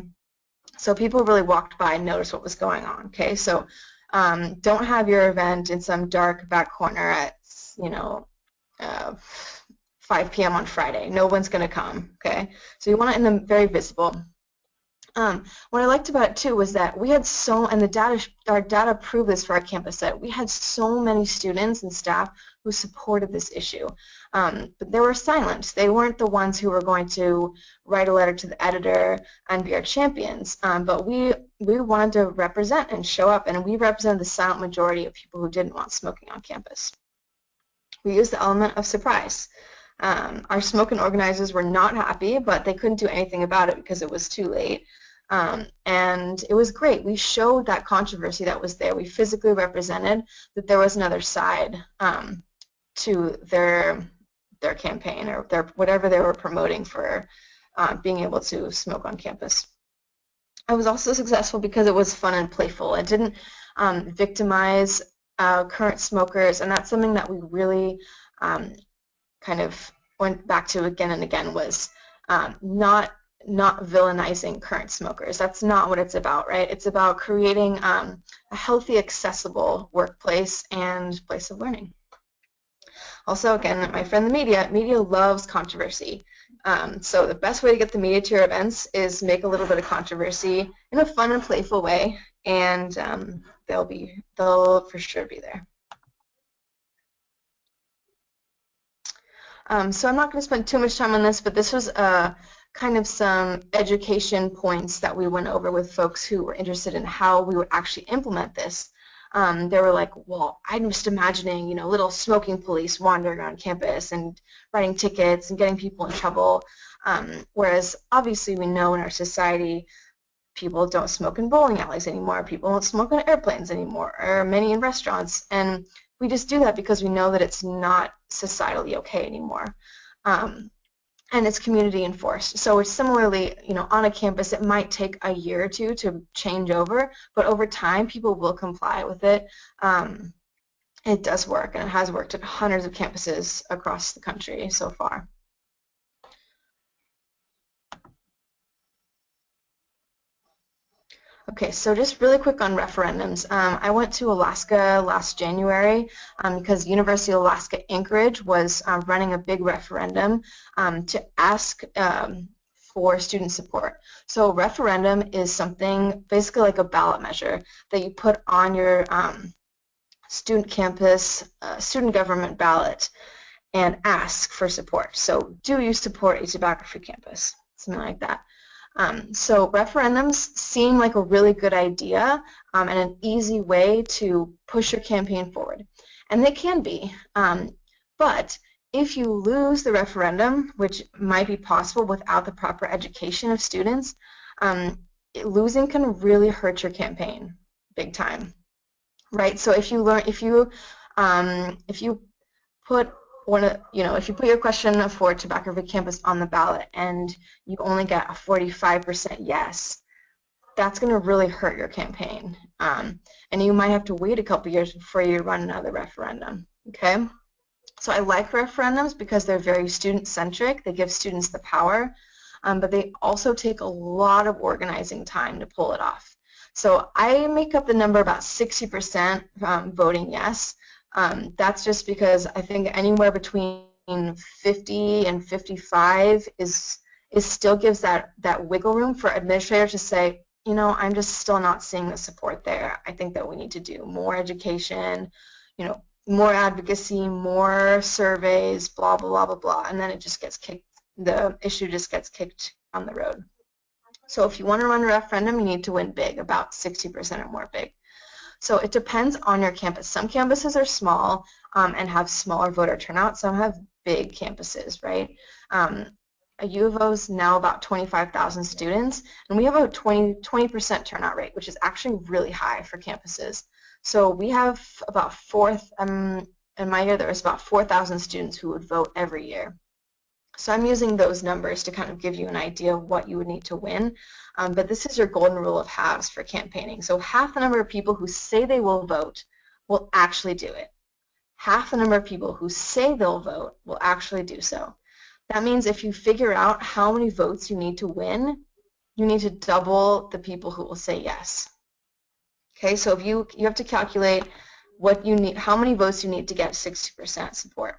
so people really walked by and noticed what was going on, okay? So don't have your event in some dark back corner at, 5 p.m. on Friday. No one's going to come, okay? So you want it in the very visible. What I liked about it too was that we had our data proved this for our campus, that we had so many students and staff who supported this issue. But they were silent. They weren't the ones who were going to write a letter to the editor and be our champions. But we wanted to represent and show up, and we represented the silent majority of people who didn't want smoking on campus. We used the element of surprise. Our smoking organizers were not happy, but they couldn't do anything about it because it was too late. And it was great. We showed that controversy that was there. We physically represented that there was another side to their campaign or whatever they were promoting for being able to smoke on campus. I was also successful because it was fun and playful. It didn't victimize current smokers, and that's something that we really kind of went back to again and again, was not villainizing current smokers. That's not what it's about, right? It's about creating a healthy, accessible workplace and place of learning. Also, again, my friend the media loves controversy. So the best way to get the media to your events is make a little bit of controversy in a fun and playful way, and they'll for sure be there. So I'm not going to spend too much time on this, but this was kind of some education points that we went over with folks who were interested in how we would actually implement this. They were like, well, I'm just imagining, you know, little smoking police wandering around campus and writing tickets and getting people in trouble. Whereas obviously we know in our society people don't smoke in bowling alleys anymore, people don't smoke on airplanes anymore, or many in restaurants, and we just do that because we know that it's not societally okay anymore. And it's community enforced. So it's similarly, you know, on a campus, it might take a year or two to change over, but over time, people will comply with it. It does work, and it has worked at hundreds of campuses across the country so far. Okay, so just really quick on referendums. I went to Alaska last January because University of Alaska Anchorage was running a big referendum to ask for student support. So a referendum is something basically like a ballot measure that you put on your student campus, student government ballot and ask for support. So do you support a tobacco-free campus? Something like that. So referendums seem like a really good idea and an easy way to push your campaign forward. And they can be. But if you lose the referendum, which might be possible without the proper education of students, losing can really hurt your campaign big time, right? So if you put if you put your question for tobacco-free campus on the ballot and you only get a 45% yes, that's going to really hurt your campaign. And you might have to wait a couple years before you run another referendum, okay? So I like referendums because they're very student-centric. They give students the power, but they also take a lot of organizing time to pull it off. So I make up the number about 60% voting yes. That's just because I think anywhere between 50 and 55 is still gives that wiggle room for administrators to say, you know, I'm just still not seeing the support there. I think that we need to do more education, you know, more advocacy, more surveys, blah, blah, blah, blah, blah, and then it just gets kicked, the issue just gets kicked on the road. So if you want to run a referendum, you need to win big, about 60% or more big. So it depends on your campus. Some campuses are small and have smaller voter turnout. Some have big campuses, right? U of O is now about 25,000 students, and we have a 20% turnout rate, which is actually really high for campuses. So we have about in my year there was about 4,000 students who would vote every year. So I'm using those numbers to kind of give you an idea of what you would need to win. But this is your golden rule of halves for campaigning. So half the number of people who say they will vote will actually do it. Half the number of people who say they'll vote will actually do so. That means if you figure out how many votes you need to win, you need to double the people who will say yes. Okay, so if you have to calculate what you need, how many votes you need to get 60% support.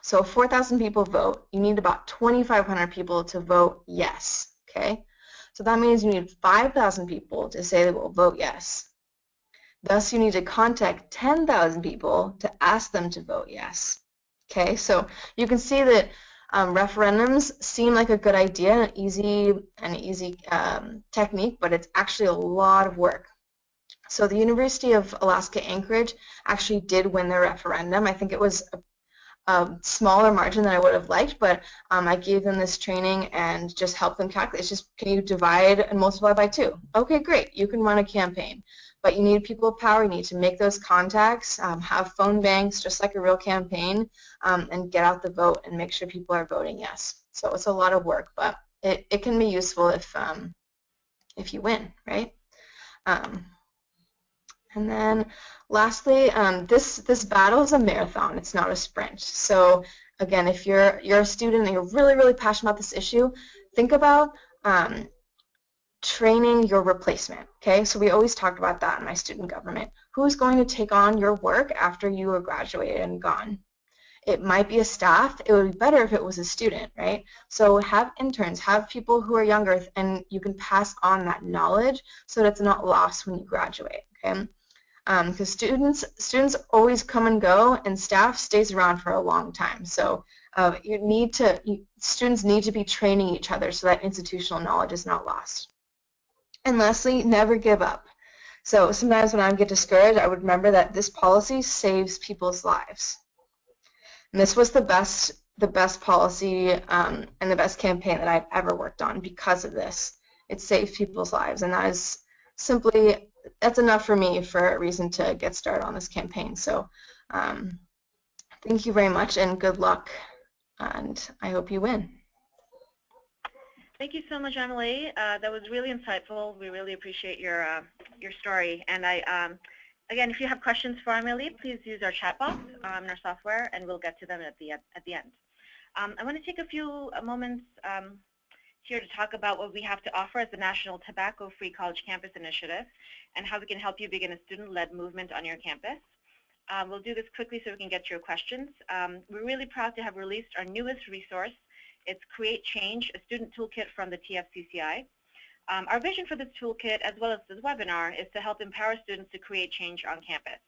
So if 4,000 people vote, you need about 2,500 people to vote yes, okay? So that means you need 5,000 people to say they will vote yes. Thus, you need to contact 10,000 people to ask them to vote yes, okay? So you can see that referendums seem like a good idea and an easy technique, but it's actually a lot of work. So the University of Alaska Anchorage actually did win their referendum. I think it was a smaller margin than I would have liked, but I gave them this training and just helped them calculate. It's just, can you divide and multiply by 2? Okay, great, you can run a campaign. But you need people power, you need to make those contacts, have phone banks just like a real campaign, and get out the vote and make sure people are voting yes. So it's a lot of work, but it can be useful if you win, right? And then lastly, this battle is a marathon. It's not a sprint. So again, if you're a student and you're really, really passionate about this issue, think about training your replacement. Okay, so we always talk about that in my student government. Who's going to take on your work after you are graduated and gone? It might be a staff. It would be better if it was a student, right? So have interns, have people who are younger, and you can pass on that knowledge so that it's not lost when you graduate, okay? because students always come and go, and staff stays around for a long time. So students need to be training each other so that institutional knowledge is not lost. And lastly, never give up. So sometimes when I would get discouraged, I would remember that this policy saves people's lives. And this was the best policy and the best campaign that I've ever worked on because of this. It saved people's lives, and that's enough for me for a reason to get started on this campaign. So thank you very much, and good luck, and I hope you win. Thank you so much, Emily. That was really insightful. We really appreciate your story. And again, if you have questions for Emily, please use our chat box in our software, and we'll get to them at the end. I want to take a few moments here to talk about what we have to offer as the National Tobacco-Free College Campus Initiative and how we can help you begin a student-led movement on your campus. We'll do this quickly so we can get to your questions. We're really proud to have released our newest resource. It's Create Change, a student toolkit from the TFCCI. Our vision for this toolkit, as well as this webinar, is to help empower students to create change on campus.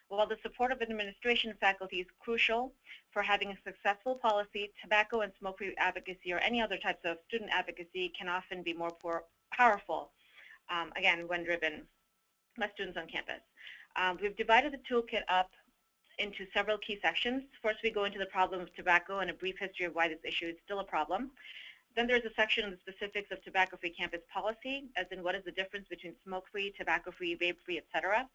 While the support of administration and faculty is crucial for having a successful policy, tobacco and smoke-free advocacy or any other types of student advocacy can often be more powerful, again, when driven by students on campus. We've divided the toolkit up into several key sections. First, we go into the problem of tobacco and a brief history of why this issue is still a problem. Then there's a section on the specifics of tobacco-free campus policy, as in what is the difference between smoke-free, tobacco-free, vape-free, etc.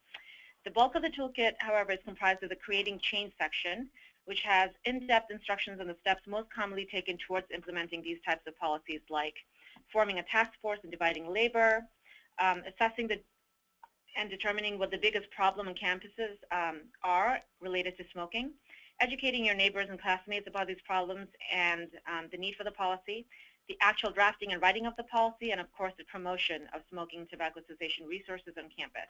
The bulk of the toolkit, however, is comprised of the Creating Change section, which has in-depth instructions on the steps most commonly taken towards implementing these types of policies, like forming a task force and dividing labor, assessing and determining what the biggest problem on campuses are related to smoking, educating your neighbors and classmates about these problems and the need for the policy, the actual drafting and writing of the policy, and of course the promotion of smoking and tobacco cessation resources on campus.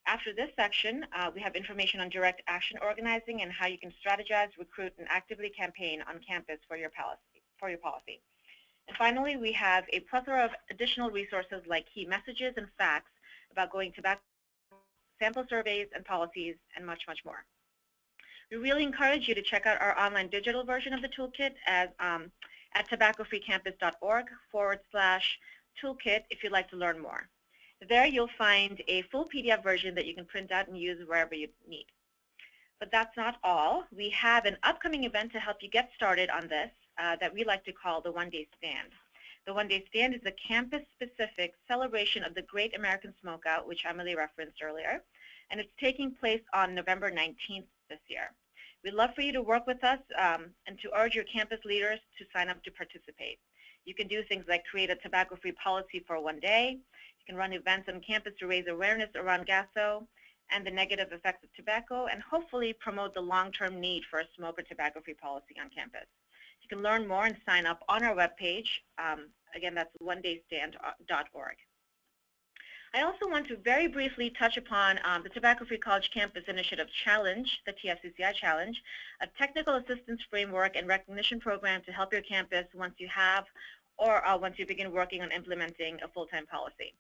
After this section, we have information on direct action organizing and how you can strategize, recruit, and actively campaign on campus for your policy. And finally, we have a plethora of additional resources like key messages and facts about going tobacco, sample surveys and policies, and much, much more. We really encourage you to check out our online digital version of the toolkit at tobaccofreecampus.org/toolkit if you'd like to learn more. There you'll find a full PDF version that you can print out and use wherever you need. But that's not all. We have an upcoming event to help you get started on this that we like to call the One-Day Stand. The One-Day Stand is a campus-specific celebration of the Great American Smokeout, which Emily referenced earlier, and it's taking place on November 19th this year. We'd love for you to work with us and to urge your campus leaders to sign up to participate. You can do things like create a tobacco-free policy for one day. You can run events on campus to raise awareness around GASO and the negative effects of tobacco, and hopefully promote the long-term need for a smoke or tobacco-free policy on campus. You can learn more and sign up on our webpage. Again, that's onedaystand.org. I also want to very briefly touch upon the Tobacco-Free College Campus Initiative Challenge, the TFCCI Challenge, a technical assistance framework and recognition program to help your campus once you have or once you begin working on implementing a full-time policy.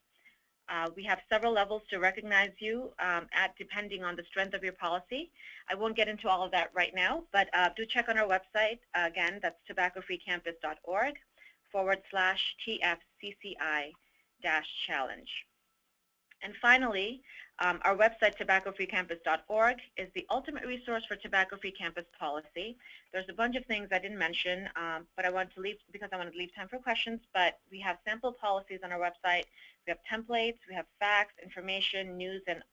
We have several levels to recognize you depending on the strength of your policy. I won't get into all of that right now, but do check on our website. Again, that's tobaccofreecampus.org/TFCCI-challenge. And finally, our website, tobaccofreecampus.org, is the ultimate resource for tobacco-free campus policy. There's a bunch of things I didn't mention, but I want to leave because I want to leave time for questions. But we have sample policies on our website. We have templates, we have facts, information, news, and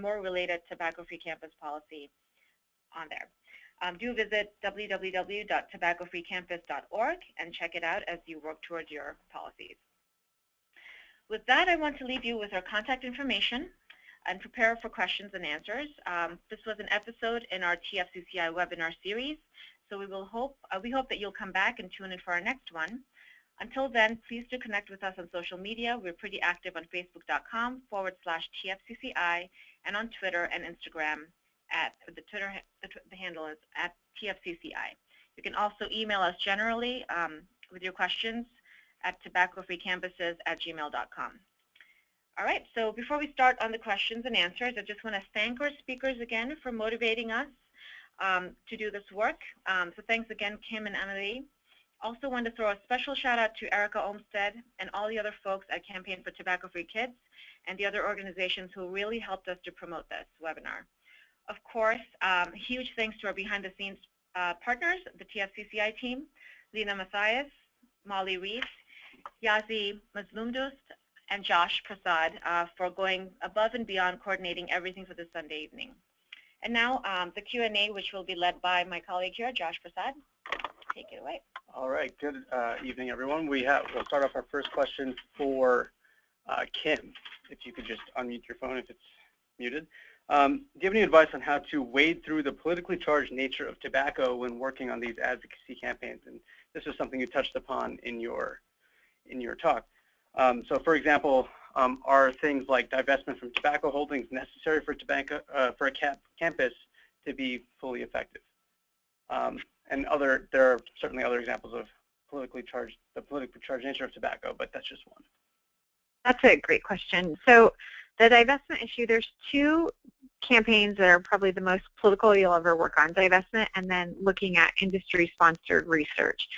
more related tobacco-free campus policy on there. Do visit www.tobaccofreecampus.org and check it out as you work towards your policies. With that, I want to leave you with our contact information and prepare for questions and answers. This was an episode in our TFCCI Webinar Series, so we hope that you'll come back and tune in for our next one. Until then, please do connect with us on social media. We're pretty active on facebook.com/TFCCI and on Twitter and Instagram the handle is @TFCCI. You can also email us generally with your questions at tobaccofreecampuses@gmail.com. All right, so before we start on the questions and answers, I just want to thank our speakers again for motivating us to do this work. So thanks again, Kim and Emily. Also want to throw a special shout out to Erica Olmstead and all the other folks at Campaign for Tobacco-Free Kids and the other organizations who really helped us to promote this webinar. Of course, huge thanks to our behind-the-scenes partners, the TFCCI team, Lina Mathias, Molly Reed, Yazi Mazlumdust, and Josh Prasad for going above and beyond coordinating everything for this Sunday evening. And now the Q&A, which will be led by my colleague here, Josh Prasad. Take it away. All right, good evening, everyone. We'll start off our first question for Kim. If you could just unmute your phone if it's muted. Do you have any advice on how to wade through the politically charged nature of tobacco when working on these advocacy campaigns? And this is something you touched upon in your talk. So, for example, are things like divestment from tobacco holdings necessary for a campus to be fully effective? And there are certainly other examples of the politically charged nature of tobacco, but that's just one. That's a great question. So the divestment issue, there's two campaigns that are probably the most political you'll ever work on, divestment and then looking at industry-sponsored research.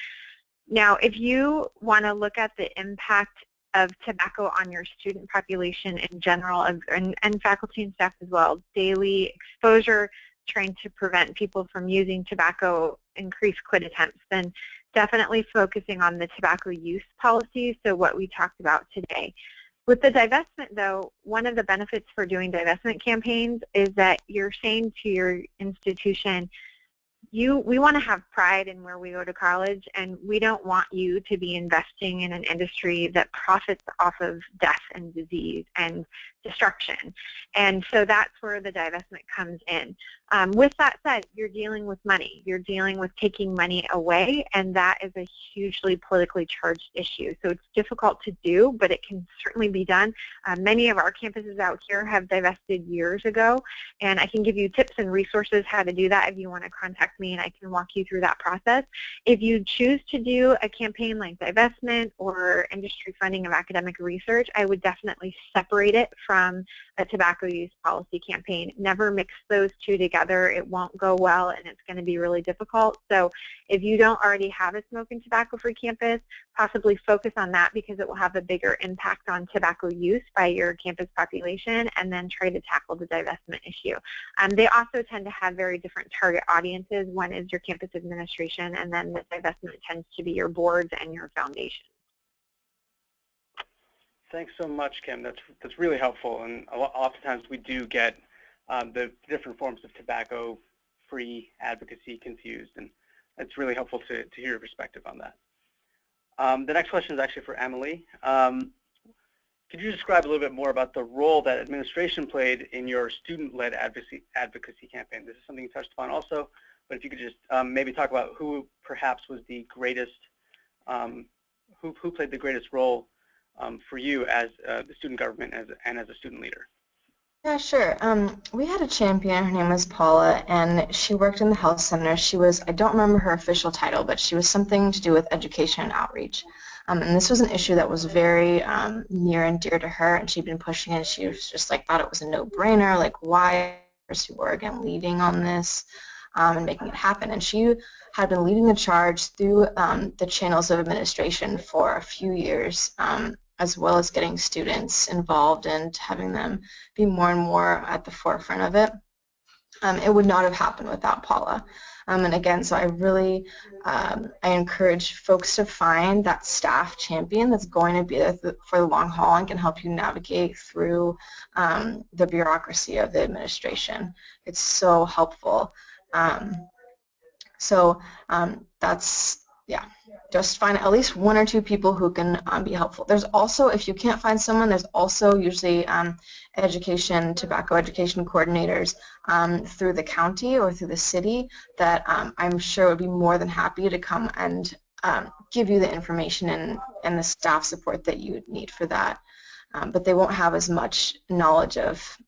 Now, if you want to look at the impact of tobacco on your student population in general and faculty and staff as well, daily exposure, trying to prevent people from using tobacco, increase quit attempts, then definitely focusing on the tobacco use policies, so what we talked about today. With the divestment, though, one of the benefits for doing divestment campaigns is that you're saying to your institution, we want to have pride in where we go to college, and we don't want you to be investing in an industry that profits off of death and disease and destruction. And so that's where the divestment comes in. With that said, you're dealing with money. You're dealing with taking money away, and that is a hugely politically charged issue. So it's difficult to do, but it can certainly be done. Many of our campuses out here have divested years ago, and I can give you tips and resources how to do that if you want to contact me, and I can walk you through that process. If you choose to do a campaign like divestment or industry funding of academic research, I would definitely separate it from a tobacco use policy campaign. Never mix those two together. It won't go well, and it's going to be really difficult. So if you don't already have a smoke and tobacco-free campus, possibly focus on that because it will have a bigger impact on tobacco use by your campus population, and then try to tackle the divestment issue. They also tend to have very different target audiences. One is your campus administration, and then the divestment tends to be your boards and your foundations. Thanks so much, Kim. That's really helpful. And oftentimes we do get the different forms of tobacco-free advocacy confused, and it's really helpful to hear your perspective on that. The next question is actually for Emily. Could you describe a little bit more about the role that administration played in your student-led advocacy campaign? This is something you touched upon also, but if you could just maybe talk about who perhaps was the greatest, who played the greatest role for you as the student government and as a student leader. Yeah, sure. We had a champion. Her name was Paula, and she worked in the health center. She was, I don't remember her official title, but she was something to do with education and outreach. And this was an issue that was very near and dear to her, and she'd been pushing it, and she was just like, thought it was a no-brainer, like, why is University of Oregon leading on this and making it happen? And she had been leading the charge through the channels of administration for a few years, as well as getting students involved and having them be more and more at the forefront of it. It would not have happened without Paula. And again, so I really, I encourage folks to find that staff champion that's going to be there for the long haul and can help you navigate through the bureaucracy of the administration. It's so helpful. That's, yeah, just find at least one or two people who can be helpful. There's also, if you can't find someone, there's also usually tobacco education coordinators through the county or through the city that I'm sure would be more than happy to come and give you the information and the staff support that you would need for that. But they won't have as much knowledge of,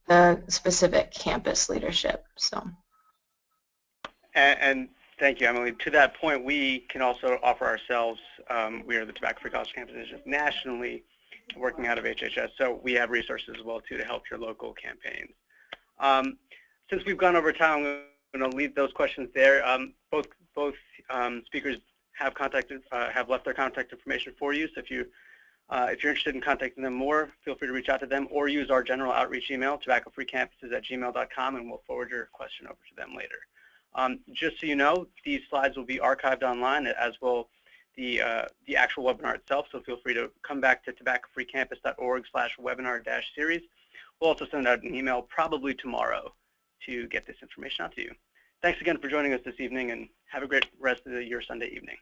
the specific campus leadership. So. And thank you, Emily. To that point, we can also offer ourselves, we are the Tobacco-Free College Campus Initiative nationally, working out of HHS. So we have resources as well too to help your local campaigns. Since we've gone over time, I'm going to leave those questions there. Both speakers have left their contact information for you. So if you're interested in contacting them more, feel free to reach out to them or use our general outreach email, tobaccofreecampuses@gmail.com, and we'll forward your question over to them later. Just so you know, these slides will be archived online, as will the actual webinar itself. So feel free to come back to tobaccofreecampus.org/webinar-series. We'll also send out an email probably tomorrow to get this information out to you. Thanks again for joining us this evening, and have a great rest of your Sunday evening.